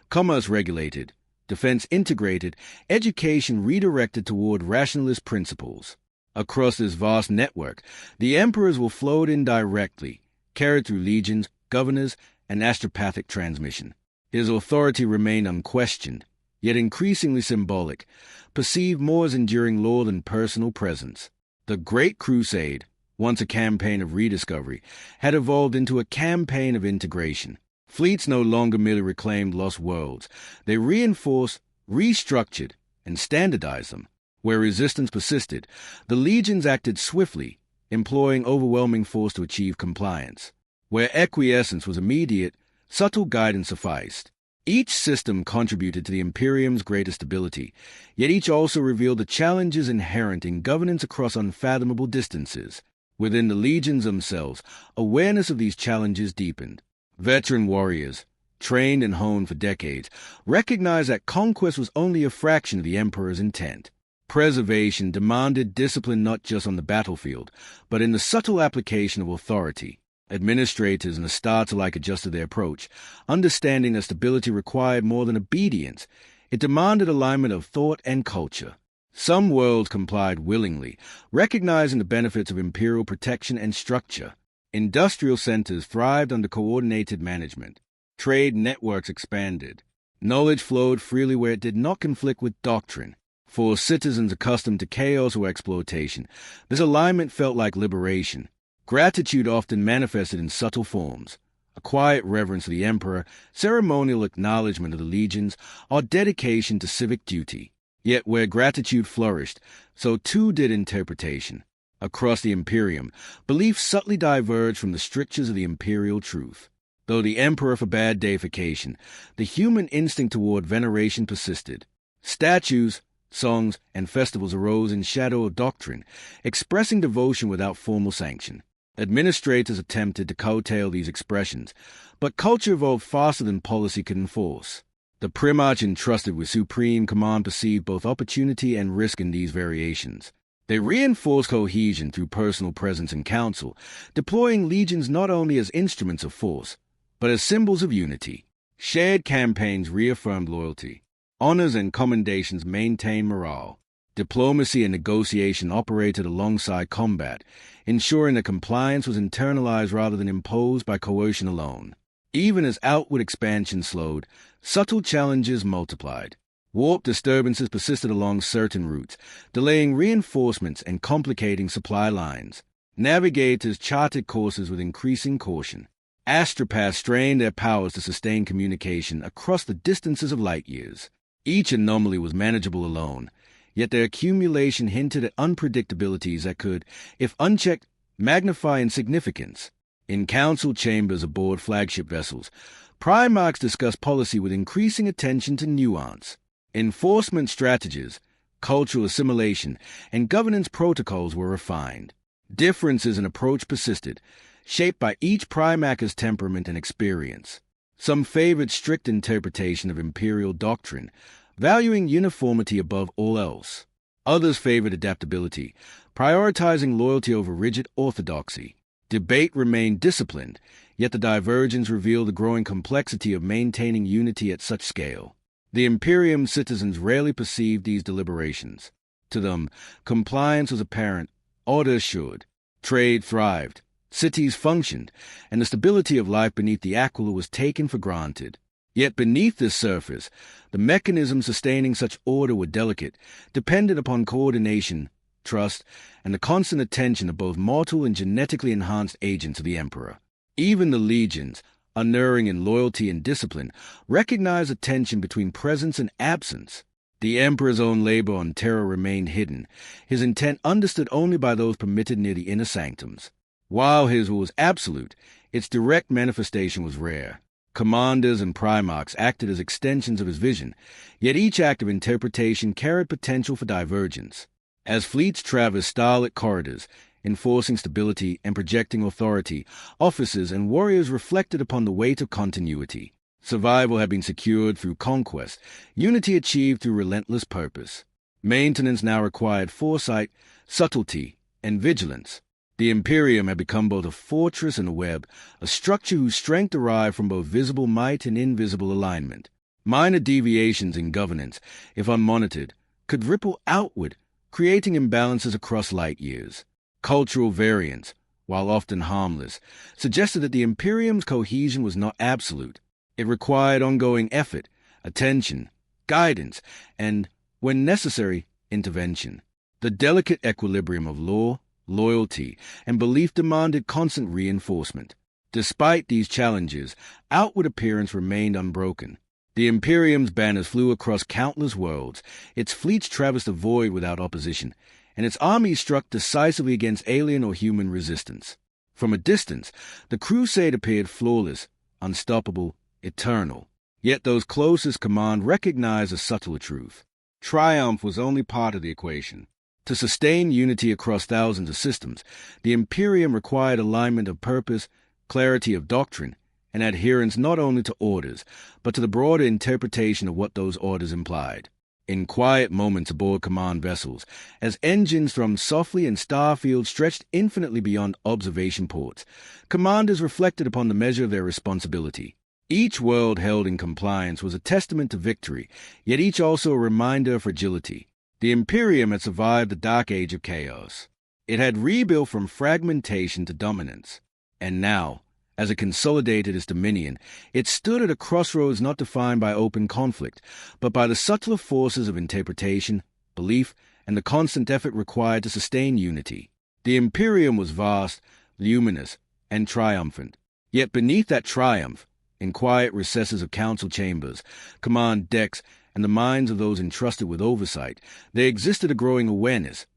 commerce regulated, defense integrated, education redirected toward rationalist principles. Across this vast network, the emperors will float in directly, carried through legions, governors, and astropathic transmission. His authority remained unquestioned, yet increasingly symbolic, perceived more as enduring law than personal presence. The Great Crusade, once a campaign of rediscovery, had evolved into a campaign of integration. Fleets no longer merely reclaimed lost worlds. They reinforced, restructured, and standardized them. Where resistance persisted, the legions acted swiftly, employing overwhelming force to achieve compliance. Where acquiescence was immediate, subtle guidance sufficed. Each system contributed to the Imperium's greater stability, yet each also revealed the challenges inherent in governance across unfathomable distances. Within the legions themselves, awareness of these challenges deepened. Veteran warriors, trained and honed for decades, recognized that conquest was only a fraction of the Emperor's intent. Preservation demanded discipline not just on the battlefield, but in the subtle application of authority. Administrators and the Astartes alike adjusted their approach, understanding that stability required more than obedience. It demanded alignment of thought and culture. Some worlds complied willingly, recognizing the benefits of imperial protection and structure. Industrial centers thrived under coordinated management. Trade networks expanded. Knowledge flowed freely where it did not conflict with doctrine. For citizens accustomed to chaos or exploitation, this alignment felt like liberation. Gratitude often manifested in subtle forms. A quiet reverence for the emperor, ceremonial acknowledgement of the legions, or dedication to civic duty. Yet where gratitude flourished, so too did interpretation. Across the Imperium, belief subtly diverged from the strictures of the imperial truth. Though the emperor forbade deification, the human instinct toward veneration persisted. Statues, songs, and festivals arose in shadow of doctrine, expressing devotion without formal sanction. Administrators attempted to curtail these expressions, but culture evolved faster than policy could enforce. The primarch entrusted with supreme command perceived both opportunity and risk in these variations. They reinforced cohesion through personal presence and counsel, deploying legions not only as instruments of force, but as symbols of unity. Shared campaigns reaffirmed loyalty. Honors and commendations maintained morale. Diplomacy and negotiation operated alongside combat, ensuring that compliance was internalized rather than imposed by coercion alone. Even as outward expansion slowed, subtle challenges multiplied. Warp disturbances persisted along certain routes, delaying reinforcements and complicating supply lines. Navigators charted courses with increasing caution. Astropaths strained their powers to sustain communication across the distances of light years. Each anomaly was manageable alone, yet their accumulation hinted at unpredictabilities that could, if unchecked, magnify in significance. In council chambers aboard flagship vessels, primarchs discussed policy with increasing attention to nuance. Enforcement strategies, cultural assimilation, and governance protocols were refined. Differences in approach persisted, shaped by each primarch's temperament and experience. Some favored strict interpretation of imperial doctrine, valuing uniformity above all else. Others favored adaptability, prioritizing loyalty over rigid orthodoxy. Debate remained disciplined, yet the divergence revealed the growing complexity of maintaining unity at such scale. The Imperium citizens rarely perceived these deliberations. To them, compliance was apparent, order assured. Trade thrived, cities functioned, and the stability of life beneath the aquila was taken for granted. Yet beneath this surface, the mechanisms sustaining such order were delicate, dependent upon coordination, trust, and the constant attention of both mortal and genetically enhanced agents of the Emperor. Even the legions, unerring in loyalty and discipline, recognized a tension between presence and absence. The Emperor's own labor on terror remained hidden, his intent understood only by those permitted near the inner sanctums. While his was absolute, its direct manifestation was rare. Commanders and primarchs acted as extensions of his vision, yet each act of interpretation carried potential for divergence. As fleets traversed starlit corridors, enforcing stability and projecting authority, officers and warriors reflected upon the weight of continuity. Survival had been secured through conquest, unity achieved through relentless purpose. Maintenance now required foresight, subtlety, and vigilance. The Imperium had become both a fortress and a web, a structure whose strength derived from both visible might and invisible alignment. Minor deviations in governance, if unmonitored, could ripple outward, creating imbalances across light years. Cultural variance, while often harmless, suggested that the Imperium's cohesion was not absolute. It required ongoing effort, attention, guidance, and, when necessary, intervention. The delicate equilibrium of law, loyalty, and belief demanded constant reinforcement. Despite these challenges, outward appearance remained unbroken. The Imperium's banners flew across countless worlds, its fleets traversed the void without opposition, and its armies struck decisively against alien or human resistance. From a distance, the crusade appeared flawless, unstoppable, eternal. Yet those closest command recognized a subtler truth. Triumph was only part of the equation. To sustain unity across thousands of systems, the Imperium required alignment of purpose, clarity of doctrine, and adherence not only to orders, but to the broader interpretation of what those orders implied. In quiet moments aboard command vessels, as engines thrummed softly and starfields stretched infinitely beyond observation ports, commanders reflected upon the measure of their responsibility. Each world held in compliance was a testament to victory, yet each also a reminder of fragility. The Imperium had survived the dark age of chaos. It had rebuilt from fragmentation to dominance. And now, as it consolidated its dominion, it stood at a crossroads not defined by open conflict, but by the subtler forces of interpretation, belief, and the constant effort required to sustain unity. The Imperium was vast, luminous, and triumphant. Yet beneath that triumph, in quiet recesses of council chambers, command decks, and the minds of those entrusted with oversight, there existed a growing awareness.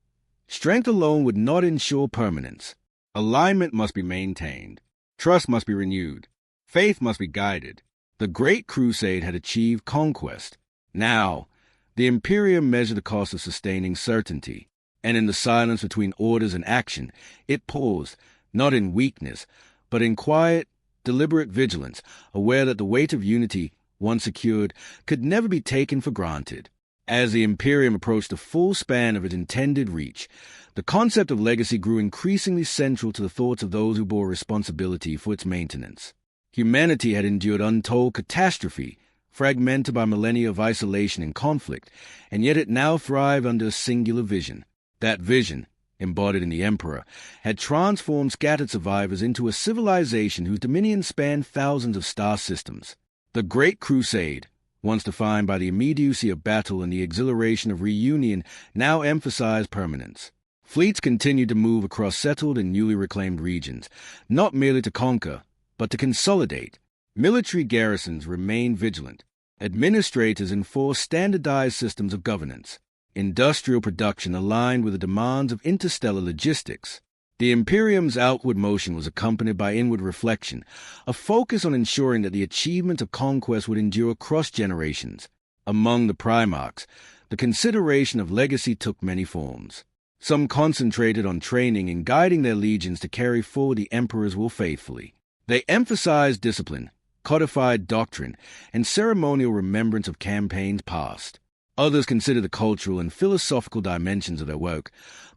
Strength alone would not ensure permanence. Alignment must be maintained. Trust must be renewed. Faith must be guided. The Great Crusade had achieved conquest. Now, the Imperium measured the cost of sustaining certainty, and in the silence between orders and action, it paused, not in weakness, but in quiet, deliberate vigilance, aware that the weight of unity, once secured, could never be taken for granted. As the Imperium approached the full span of its intended reach, the concept of legacy grew increasingly central to the thoughts of those who bore responsibility for its maintenance. Humanity had endured untold catastrophe, fragmented by millennia of isolation and conflict, and yet it now thrived under a singular vision. That vision, embodied in the Emperor, had transformed scattered survivors into a civilization whose dominion spanned thousands of star systems. The Great Crusade, once defined by the immediacy of battle and the exhilaration of reunion, now emphasized permanence. Fleets continued to move across settled and newly reclaimed regions, not merely to conquer, but to consolidate. Military garrisons remained vigilant. Administrators enforced standardized systems of governance. Industrial production aligned with the demands of interstellar logistics. The Imperium's outward motion was accompanied by inward reflection, a focus on ensuring that the achievement of conquest would endure across generations. Among the Primarchs, the consideration of legacy took many forms. Some concentrated on training and guiding their legions to carry forward the Emperor's will faithfully. They emphasized discipline, codified doctrine, and ceremonial remembrance of campaigns past. Others considered the cultural and philosophical dimensions of their work,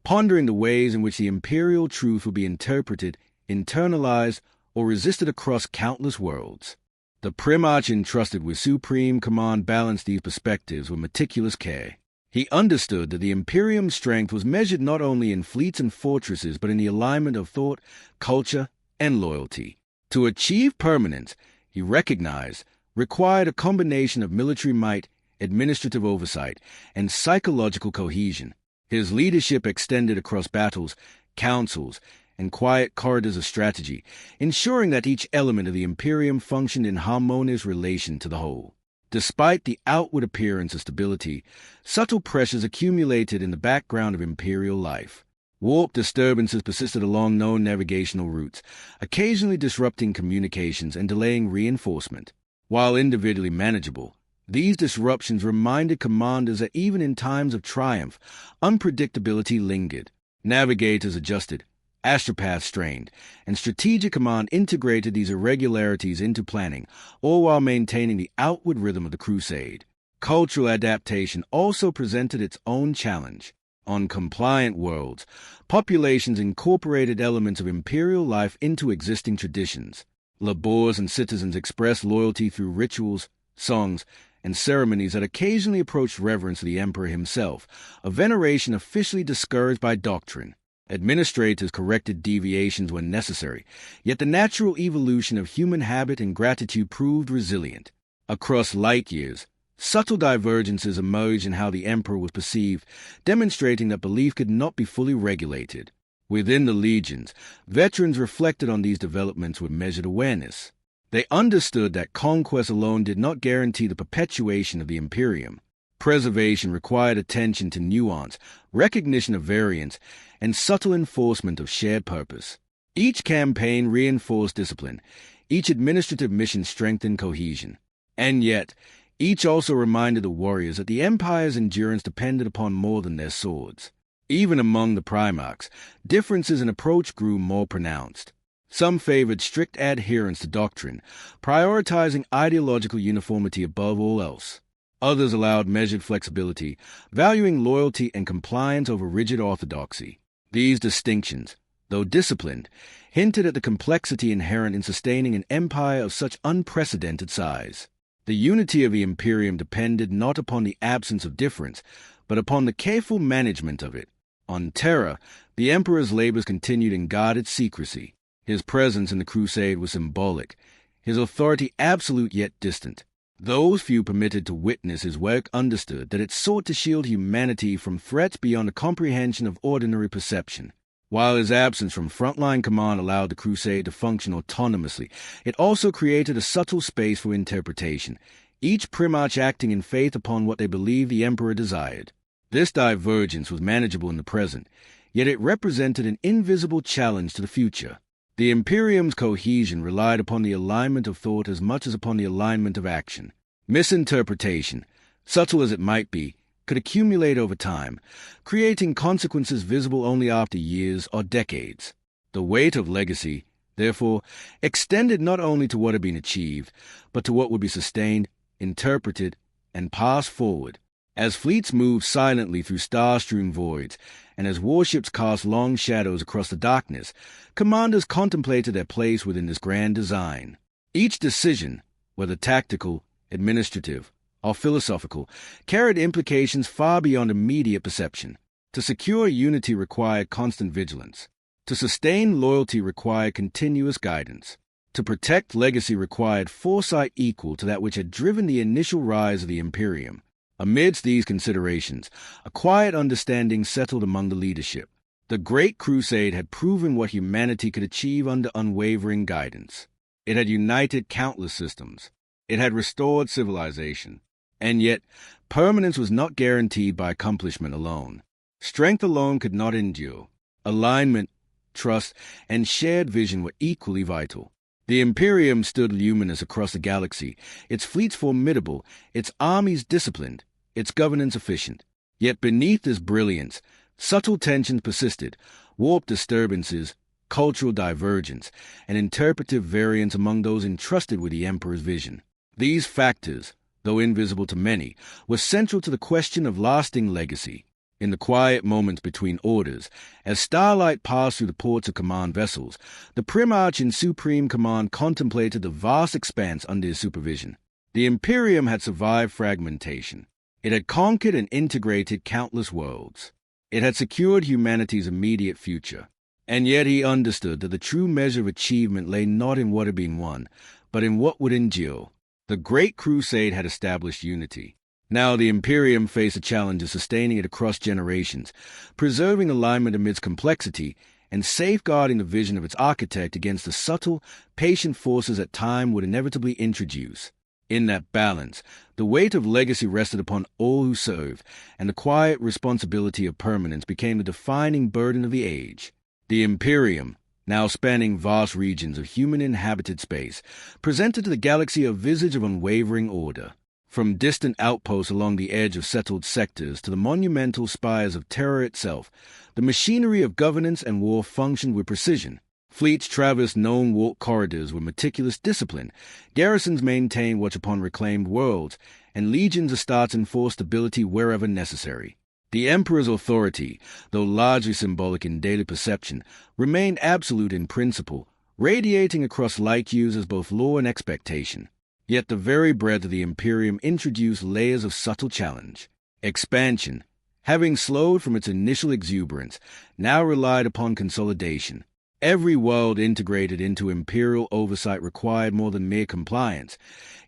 pondering the ways in which the imperial truth would be interpreted, internalized, or resisted across countless worlds. The Primarch entrusted with supreme command balanced these perspectives with meticulous care. He understood that the Imperium's strength was measured not only in fleets and fortresses, but in the alignment of thought, culture, and loyalty. To achieve permanence, he recognized, required a combination of military might, administrative oversight, and psychological cohesion. His leadership extended across battles, councils, and quiet corridors of strategy, ensuring that each element of the Imperium functioned in harmonious relation to the whole. Despite the outward appearance of stability, subtle pressures accumulated in the background of imperial life. Warp disturbances persisted along known navigational routes, occasionally disrupting communications and delaying reinforcement. While individually manageable, these disruptions reminded commanders that even in times of triumph, unpredictability lingered. Navigators adjusted, astropaths strained, and strategic command integrated these irregularities into planning, all while maintaining the outward rhythm of the crusade. Cultural adaptation also presented its own challenge. On compliant worlds, populations incorporated elements of imperial life into existing traditions. Laborers and citizens expressed loyalty through rituals, songs, and ceremonies that occasionally approached reverence to the emperor himself, a veneration officially discouraged by doctrine. Administrators corrected deviations when necessary, yet the natural evolution of human habit and gratitude proved resilient. Across light years, subtle divergences emerged in how the emperor was perceived, demonstrating that belief could not be fully regulated. Within the legions, veterans reflected on these developments with measured awareness. They understood that conquest alone did not guarantee the perpetuation of the Imperium. Preservation required attention to nuance, recognition of variance, and subtle enforcement of shared purpose. Each campaign reinforced discipline. Each administrative mission strengthened cohesion. And yet, each also reminded the warriors that the Empire's endurance depended upon more than their swords. Even among the Primarchs, differences in approach grew more pronounced. Some favored strict adherence to doctrine, prioritizing ideological uniformity above all else. Others allowed measured flexibility, valuing loyalty and compliance over rigid orthodoxy. These distinctions, though disciplined, hinted at the complexity inherent in sustaining an empire of such unprecedented size. The unity of the Imperium depended not upon the absence of difference, but upon the careful management of it. On Terra, the Emperor's labors continued in guarded secrecy. His presence in the crusade was symbolic, his authority absolute yet distant. Those few permitted to witness his work understood that it sought to shield humanity from threats beyond the comprehension of ordinary perception. While his absence from frontline command allowed the crusade to function autonomously, it also created a subtle space for interpretation, each Primarch acting in faith upon what they believed the Emperor desired. This divergence was manageable in the present, yet it represented an invisible challenge to the future. The Imperium's cohesion relied upon the alignment of thought as much as upon the alignment of action. Misinterpretation, subtle as it might be, could accumulate over time, creating consequences visible only after years or decades. The weight of legacy, therefore, extended not only to what had been achieved, but to what would be sustained, interpreted, and passed forward. As fleets moved silently through star-strewn voids, and as warships cast long shadows across the darkness, commanders contemplated their place within this grand design. Each decision, whether tactical, administrative, or philosophical, carried implications far beyond immediate perception. To secure unity required constant vigilance. To sustain loyalty required continuous guidance. To protect legacy required foresight equal to that which had driven the initial rise of the Imperium. Amidst these considerations, a quiet understanding settled among the leadership. The Great Crusade had proven what humanity could achieve under unwavering guidance. It had united countless systems. It had restored civilization. And yet, permanence was not guaranteed by accomplishment alone. Strength alone could not endure. Alignment, trust, and shared vision were equally vital. The Imperium stood luminous across the galaxy, its fleets formidable, its armies disciplined, its governance efficient. Yet beneath this brilliance, subtle tensions persisted, warped disturbances, cultural divergence, and interpretive variance among those entrusted with the Emperor's vision. These factors, though invisible to many, were central to the question of lasting legacy. In the quiet moments between orders, as starlight passed through the ports of command vessels, the Primarch in supreme command contemplated the vast expanse under his supervision. The Imperium had survived fragmentation. It had conquered and integrated countless worlds. It had secured humanity's immediate future. And yet he understood that the true measure of achievement lay not in what had been won, but in what would endure. The Great Crusade had established unity. Now the Imperium faced a challenge of sustaining it across generations, preserving alignment amidst complexity, and safeguarding the vision of its architect against the subtle, patient forces that time would inevitably introduce. In that balance, the weight of legacy rested upon all who served, and the quiet responsibility of permanence became the defining burden of the age. The Imperium, now spanning vast regions of human-inhabited space, presented to the galaxy a visage of unwavering order. From distant outposts along the edge of settled sectors to the monumental spires of terror itself, the machinery of governance and war functioned with precision. Fleets traversed known walk corridors with meticulous discipline, garrisons maintained watch upon reclaimed worlds, and legions of starts enforced stability wherever necessary. The Emperor's authority, though largely symbolic in daily perception, remained absolute in principle, radiating across light years as both law and expectation. Yet the very breadth of the Imperium introduced layers of subtle challenge. Expansion, having slowed from its initial exuberance, now relied upon consolidation. Every world integrated into imperial oversight required more than mere compliance.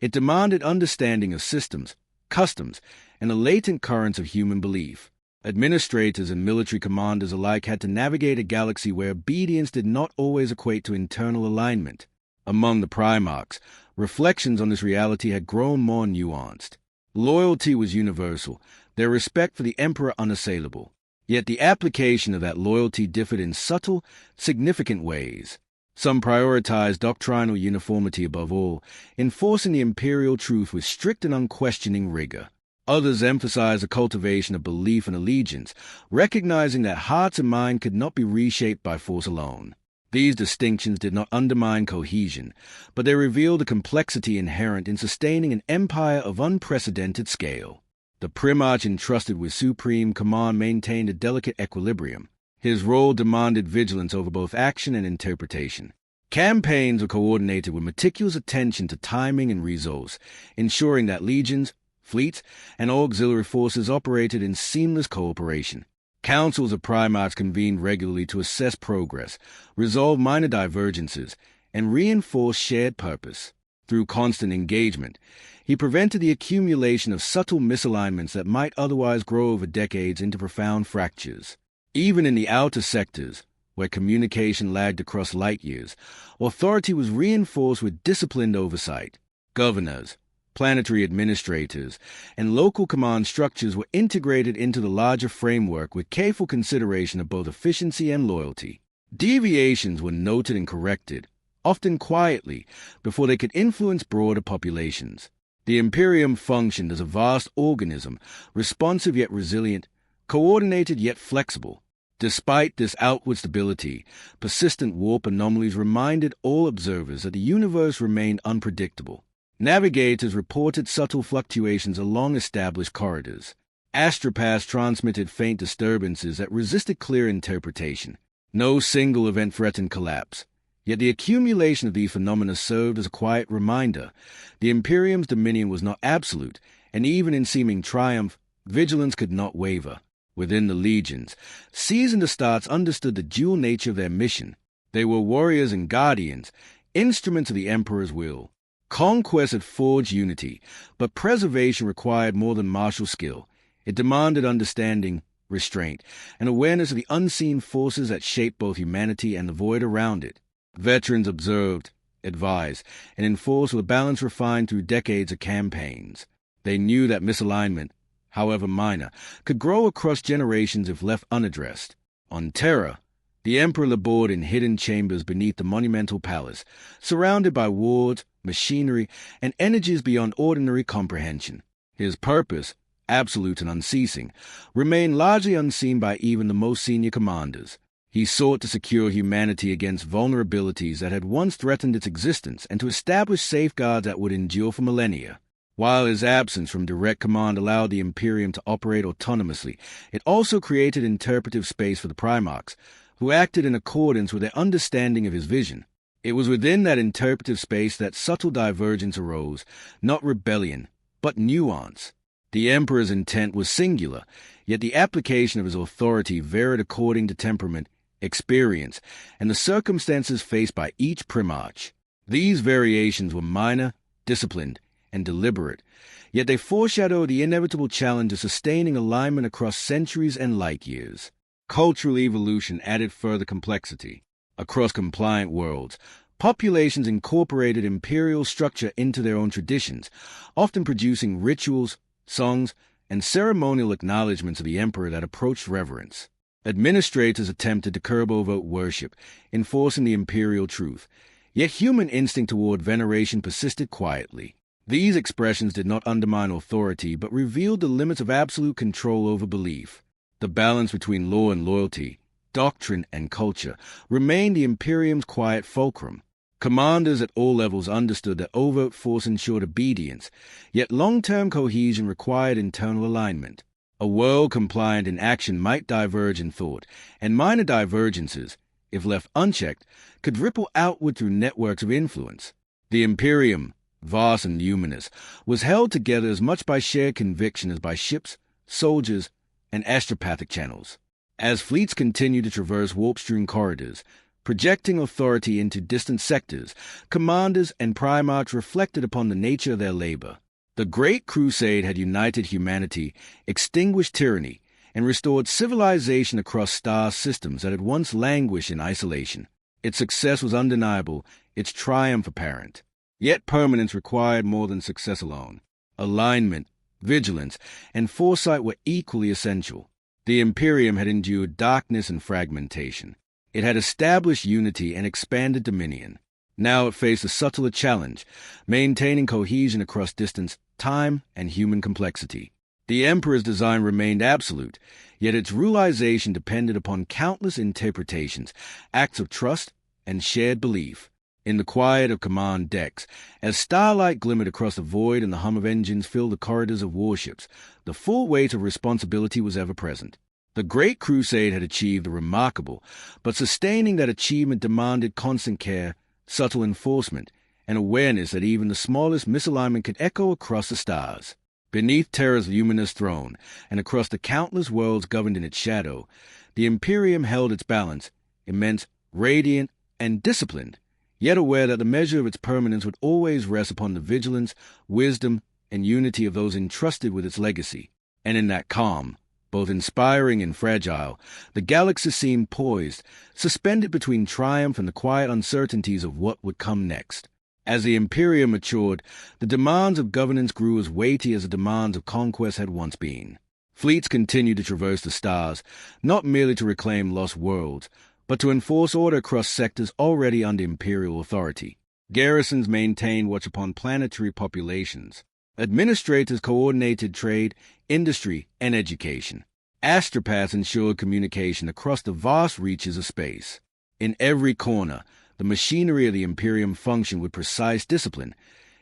It demanded understanding of systems, customs, and the latent currents of human belief. Administrators and military commanders alike had to navigate a galaxy where obedience did not always equate to internal alignment. Among the Primarchs, reflections on this reality had grown more nuanced. Loyalty was universal, their respect for the Emperor unassailable. Yet the application of that loyalty differed in subtle, significant ways. Some prioritized doctrinal uniformity above all, enforcing the imperial truth with strict and unquestioning rigor. Others emphasized the cultivation of belief and allegiance, recognizing that hearts and mind could not be reshaped by force alone. These distinctions did not undermine cohesion, but they revealed the complexity inherent in sustaining an empire of unprecedented scale. The Primarch entrusted with supreme command maintained a delicate equilibrium. His role demanded vigilance over both action and interpretation. Campaigns were coordinated with meticulous attention to timing and resource, ensuring that legions, fleets, and auxiliary forces operated in seamless cooperation. Councils of Primarchs convened regularly to assess progress, resolve minor divergences, and reinforce shared purpose. Through constant engagement, he prevented the accumulation of subtle misalignments that might otherwise grow over decades into profound fractures. Even in the outer sectors, where communication lagged across light years, authority was reinforced with disciplined oversight. Governors, planetary administrators, and local command structures were integrated into the larger framework with careful consideration of both efficiency and loyalty. Deviations were noted and corrected, often quietly, before they could influence broader populations. The Imperium functioned as a vast organism, responsive yet resilient, coordinated yet flexible. Despite this outward stability, persistent warp anomalies reminded all observers that the universe remained unpredictable. Navigators reported subtle fluctuations along established corridors. Astropaths transmitted faint disturbances that resisted clear interpretation. No single event threatened collapse. Yet the accumulation of these phenomena served as a quiet reminder. The Imperium's dominion was not absolute, and even in seeming triumph, vigilance could not waver. Within the legions, seasoned astartes understood the dual nature of their mission. They were warriors and guardians, instruments of the Emperor's will. Conquest had forged unity, but preservation required more than martial skill. It demanded understanding, restraint, and awareness of the unseen forces that shaped both humanity and the void around it. Veterans observed, advised, and enforced with a balance refined through decades of campaigns. They knew that misalignment, however minor, could grow across generations if left unaddressed. On Terra, the Emperor labored in hidden chambers beneath the monumental palace, surrounded by wards, machinery, and energies beyond ordinary comprehension. His purpose, absolute and unceasing, remained largely unseen by even the most senior commanders. He sought to secure humanity against vulnerabilities that had once threatened its existence and to establish safeguards that would endure for millennia. While his absence from direct command allowed the Imperium to operate autonomously, it also created interpretive space for the Primarchs, who acted in accordance with their understanding of his vision. It was within that interpretive space that subtle divergence arose, not rebellion, but nuance. The Emperor's intent was singular, yet the application of his authority varied according to temperament, experience, and the circumstances faced by each Primarch. These variations were minor, disciplined, and deliberate, yet they foreshadowed the inevitable challenge of sustaining alignment across centuries and light years. Cultural evolution added further complexity. Across compliant worlds, populations incorporated imperial structure into their own traditions, often producing rituals, songs, and ceremonial acknowledgments of the Emperor that approached reverence. Administrators attempted to curb overt worship, enforcing the imperial truth, yet human instinct toward veneration persisted quietly. These expressions did not undermine authority, but revealed the limits of absolute control over belief. The balance between law and loyalty, doctrine and culture, remained the Imperium's quiet fulcrum. Commanders at all levels understood that overt force ensured obedience, yet long-term cohesion required internal alignment. A world compliant in action might diverge in thought, and minor divergences, if left unchecked, could ripple outward through networks of influence. The Imperium, vast and luminous, was held together as much by shared conviction as by ships, soldiers, and astropathic channels. As fleets continued to traverse warp-strewn corridors, projecting authority into distant sectors, commanders and primarchs reflected upon the nature of their labor. The Great Crusade had united humanity, extinguished tyranny, and restored civilization across star systems that had once languished in isolation. Its success was undeniable, its triumph apparent. Yet permanence required more than success alone. Alignment, vigilance, and foresight were equally essential. The Imperium had endured darkness and fragmentation. It had established unity and expanded dominion. Now it faced a subtler challenge, maintaining cohesion across distance, time, and human complexity. The Emperor's design remained absolute, yet its realization depended upon countless interpretations, acts of trust, and shared belief. In the quiet of command decks, as starlight glimmered across the void and the hum of engines filled the corridors of warships, the full weight of responsibility was ever present. The Great Crusade had achieved the remarkable, but sustaining that achievement demanded constant care, subtle enforcement, and awareness that even the smallest misalignment could echo across the stars. Beneath Terra's luminous throne, and across the countless worlds governed in its shadow, the Imperium held its balance, immense, radiant, and disciplined, yet aware that the measure of its permanence would always rest upon the vigilance, wisdom, and unity of those entrusted with its legacy. And in that calm, both inspiring and fragile, the galaxy seemed poised, suspended between triumph and the quiet uncertainties of what would come next. As the Imperium matured, the demands of governance grew as weighty as the demands of conquest had once been. Fleets continued to traverse the stars, not merely to reclaim lost worlds, but to enforce order across sectors already under Imperial authority. Garrisons maintained watch upon planetary populations. Administrators coordinated trade, industry, and education. Astropaths ensured communication across the vast reaches of space. In every corner, the machinery of the Imperium functioned with precise discipline,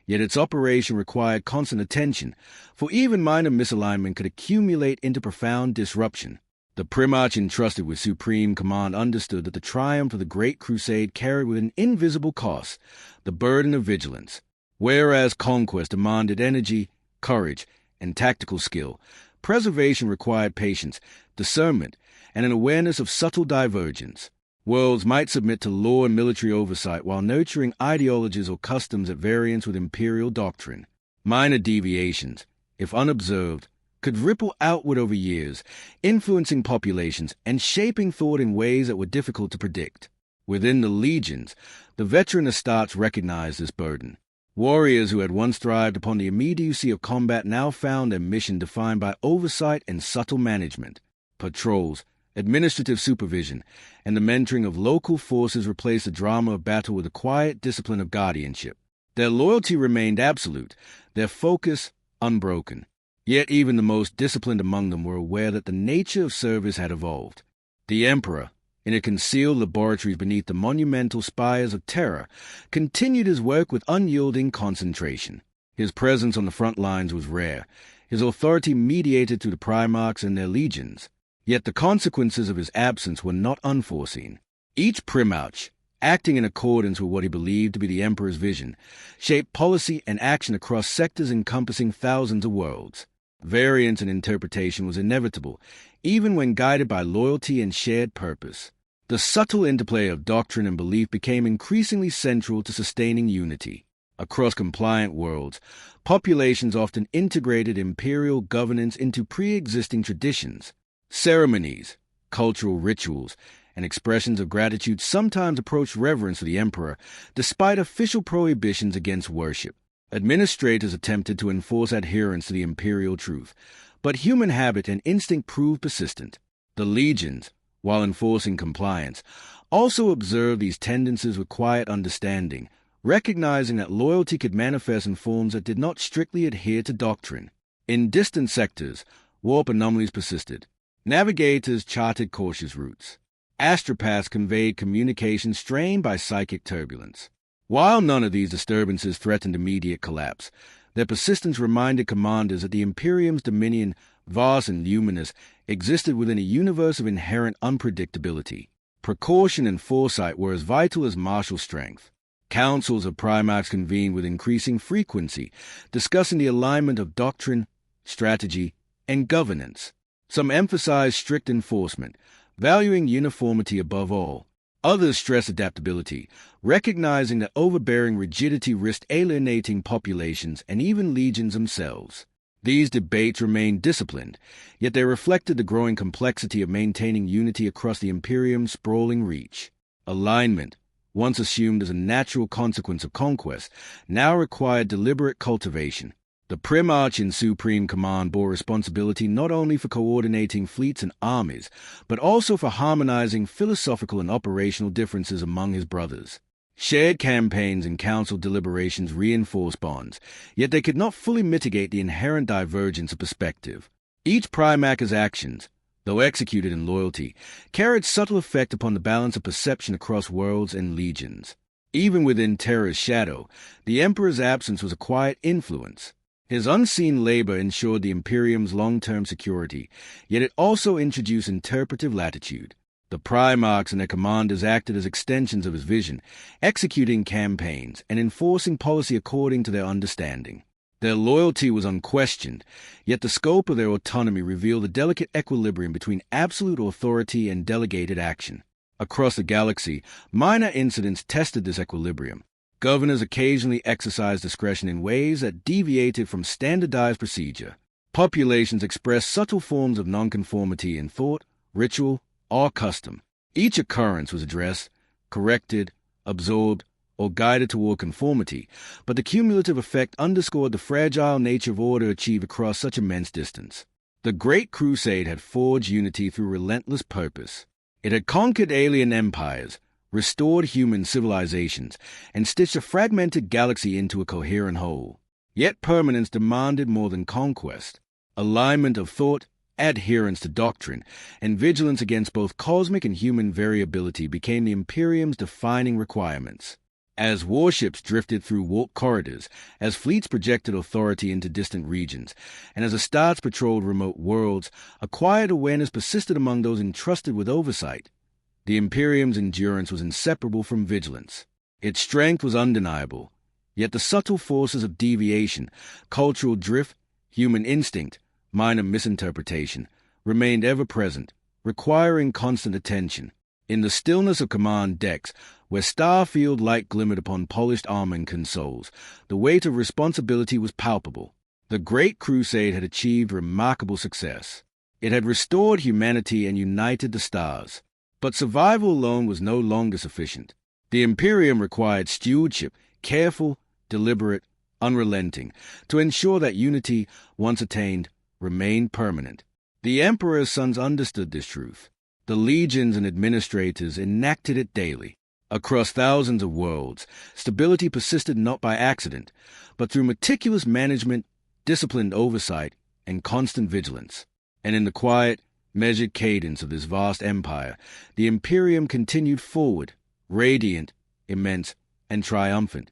yet its operation required constant attention, for even minor misalignment could accumulate into profound disruption. The Primarch entrusted with supreme command understood that the triumph of the Great Crusade carried with an invisible cost, the burden of vigilance. Whereas conquest demanded energy, courage, and tactical skill, preservation required patience, discernment, and an awareness of subtle divergence. Worlds might submit to law and military oversight while nurturing ideologies or customs at variance with imperial doctrine. Minor deviations, if unobserved, could ripple outward over years, influencing populations and shaping thought in ways that were difficult to predict. Within the legions, the veteran Astartes recognized this burden. Warriors who had once thrived upon the immediacy of combat now found their mission defined by oversight and subtle management. Patrols, administrative supervision, and the mentoring of local forces replaced the drama of battle with the quiet discipline of guardianship. Their loyalty remained absolute, their focus unbroken. Yet even the most disciplined among them were aware that the nature of service had evolved. The Emperor, in a concealed laboratories beneath the monumental spires of terror, continued his work with unyielding concentration. His presence on the front lines was rare, his authority mediated through the Primarchs and their legions. Yet the consequences of his absence were not unforeseen. Each Primarch, acting in accordance with what he believed to be the Emperor's vision, shaped policy and action across sectors encompassing thousands of worlds. Variance in interpretation was inevitable, even when guided by loyalty and shared purpose. The subtle interplay of doctrine and belief became increasingly central to sustaining unity. Across compliant worlds, populations often integrated imperial governance into pre-existing traditions. Ceremonies, cultural rituals, and expressions of gratitude sometimes approached reverence for the Emperor, despite official prohibitions against worship. Administrators attempted to enforce adherence to the imperial truth, but human habit and instinct proved persistent. The legions, while enforcing compliance, also observed these tendencies with quiet understanding, recognizing that loyalty could manifest in forms that did not strictly adhere to doctrine. In distant sectors, warp anomalies persisted. Navigators charted cautious routes. Astropaths conveyed communication strained by psychic turbulence. While none of these disturbances threatened immediate collapse, their persistence reminded commanders that the Imperium's dominion, vast and luminous, existed within a universe of inherent unpredictability. Precaution and foresight were as vital as martial strength. Councils of Primarchs convened with increasing frequency, discussing the alignment of doctrine, strategy, and governance. Some emphasized strict enforcement, valuing uniformity above all. Others stressed adaptability, recognizing that overbearing rigidity risked alienating populations and even legions themselves. These debates remained disciplined, yet they reflected the growing complexity of maintaining unity across the Imperium's sprawling reach. Alignment, once assumed as a natural consequence of conquest, now required deliberate cultivation. The Primarch in Supreme Command bore responsibility not only for coordinating fleets and armies, but also for harmonizing philosophical and operational differences among his brothers. Shared campaigns and council deliberations reinforced bonds, yet they could not fully mitigate the inherent divergence of perspective. Each Primarch's actions, though executed in loyalty, carried subtle effect upon the balance of perception across worlds and legions. Even within Terra's shadow, the Emperor's absence was a quiet influence. His unseen labor ensured the Imperium's long-term security, yet it also introduced interpretive latitude. The Primarchs and their commanders acted as extensions of his vision, executing campaigns and enforcing policy according to their understanding. Their loyalty was unquestioned, yet the scope of their autonomy revealed a delicate equilibrium between absolute authority and delegated action. Across the galaxy, minor incidents tested this equilibrium. Governors occasionally exercised discretion in ways that deviated from standardized procedure. Populations expressed subtle forms of nonconformity in thought, ritual, or custom. Each occurrence was addressed, corrected, absorbed, or guided toward conformity, but the cumulative effect underscored the fragile nature of order achieved across such immense distance. The Great Crusade had forged unity through relentless purpose. It had conquered alien empires, restored human civilizations, and stitched a fragmented galaxy into a coherent whole. Yet permanence demanded more than conquest. Alignment of thought, adherence to doctrine, and vigilance against both cosmic and human variability became the Imperium's defining requirements. As warships drifted through warped corridors, as fleets projected authority into distant regions, and as Astartes patrolled remote worlds, a quiet awareness persisted among those entrusted with oversight. The Imperium's endurance was inseparable from vigilance. Its strength was undeniable, yet the subtle forces of deviation, cultural drift, human instinct, minor misinterpretation, remained ever present, requiring constant attention. In the stillness of command decks, where starfield light glimmered upon polished armor and consoles, the weight of responsibility was palpable. The Great Crusade had achieved remarkable success. It had restored humanity and united the stars. But survival alone was no longer sufficient. The Imperium required stewardship, careful, deliberate, unrelenting, to ensure that unity, once attained, remained permanent. The Emperor's sons understood this truth. The legions and administrators enacted it daily. Across thousands of worlds, stability persisted not by accident, but through meticulous management, disciplined oversight, and constant vigilance. And in the quiet, measured cadence of this vast empire, the Imperium continued forward, radiant, immense, and triumphant,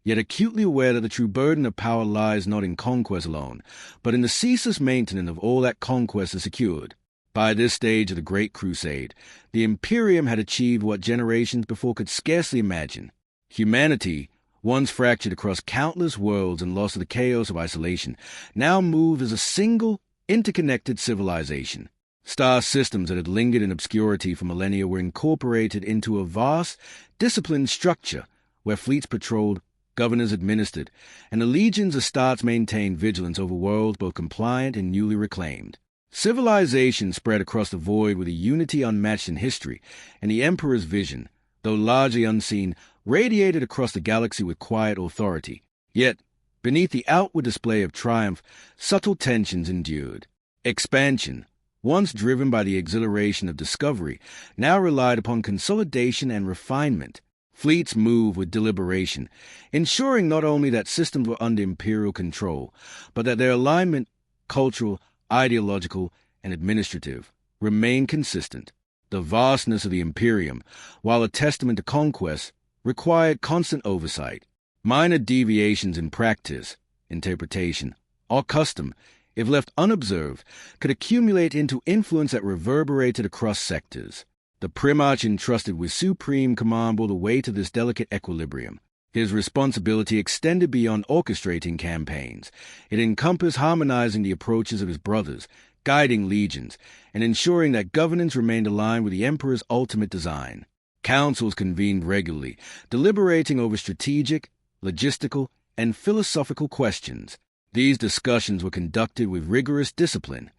yet acutely aware that the true burden of power lies not in conquest alone, but in the ceaseless maintenance of all that conquest has secured. By this stage of the Great Crusade, the Imperium had achieved what generations before could scarcely imagine. Humanity, once fractured across countless worlds and lost to the chaos of isolation, now moved as a single, interconnected civilization. Star systems that had lingered in obscurity for millennia were incorporated into a vast, disciplined structure where fleets patrolled, governors administered, and the legions of Astartes maintained vigilance over worlds both compliant and newly reclaimed. Civilization spread across the void with a unity unmatched in history, and the Emperor's vision, though largely unseen, radiated across the galaxy with quiet authority. Yet, beneath the outward display of triumph, subtle tensions endured. Expansion, once driven by the exhilaration of discovery, now relied upon consolidation and refinement. Fleets moved with deliberation, ensuring not only that systems were under imperial control, but that their alignment, cultural, ideological, and administrative, remained consistent. The vastness of the Imperium, while a testament to conquest, required constant oversight. Minor deviations in practice, interpretation, or custom, if left unobserved, could accumulate into influence that reverberated across sectors. The Primarch entrusted with supreme command bore the weight of this delicate equilibrium. His responsibility extended beyond orchestrating campaigns. It encompassed harmonizing the approaches of his brothers, guiding legions, and ensuring that governance remained aligned with the Emperor's ultimate design. Councils convened regularly, deliberating over strategic, logistical, and philosophical questions. These discussions were conducted with rigorous discipline,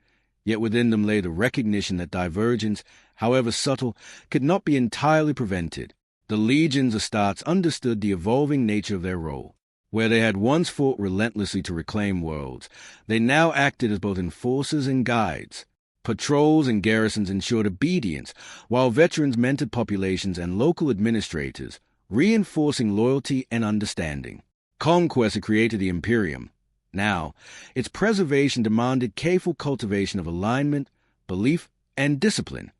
yet within them lay the recognition that divergence, however subtle, could not be entirely prevented. The legions Astartes understood the evolving nature of their role. Where they had once fought relentlessly to reclaim worlds, they now acted as both enforcers and guides. Patrols and garrisons ensured obedience, while veterans mentored populations and local administrators, reinforcing loyalty and understanding. Conquest had created the Imperium. Now, its preservation demanded careful cultivation of alignment, belief, and discipline.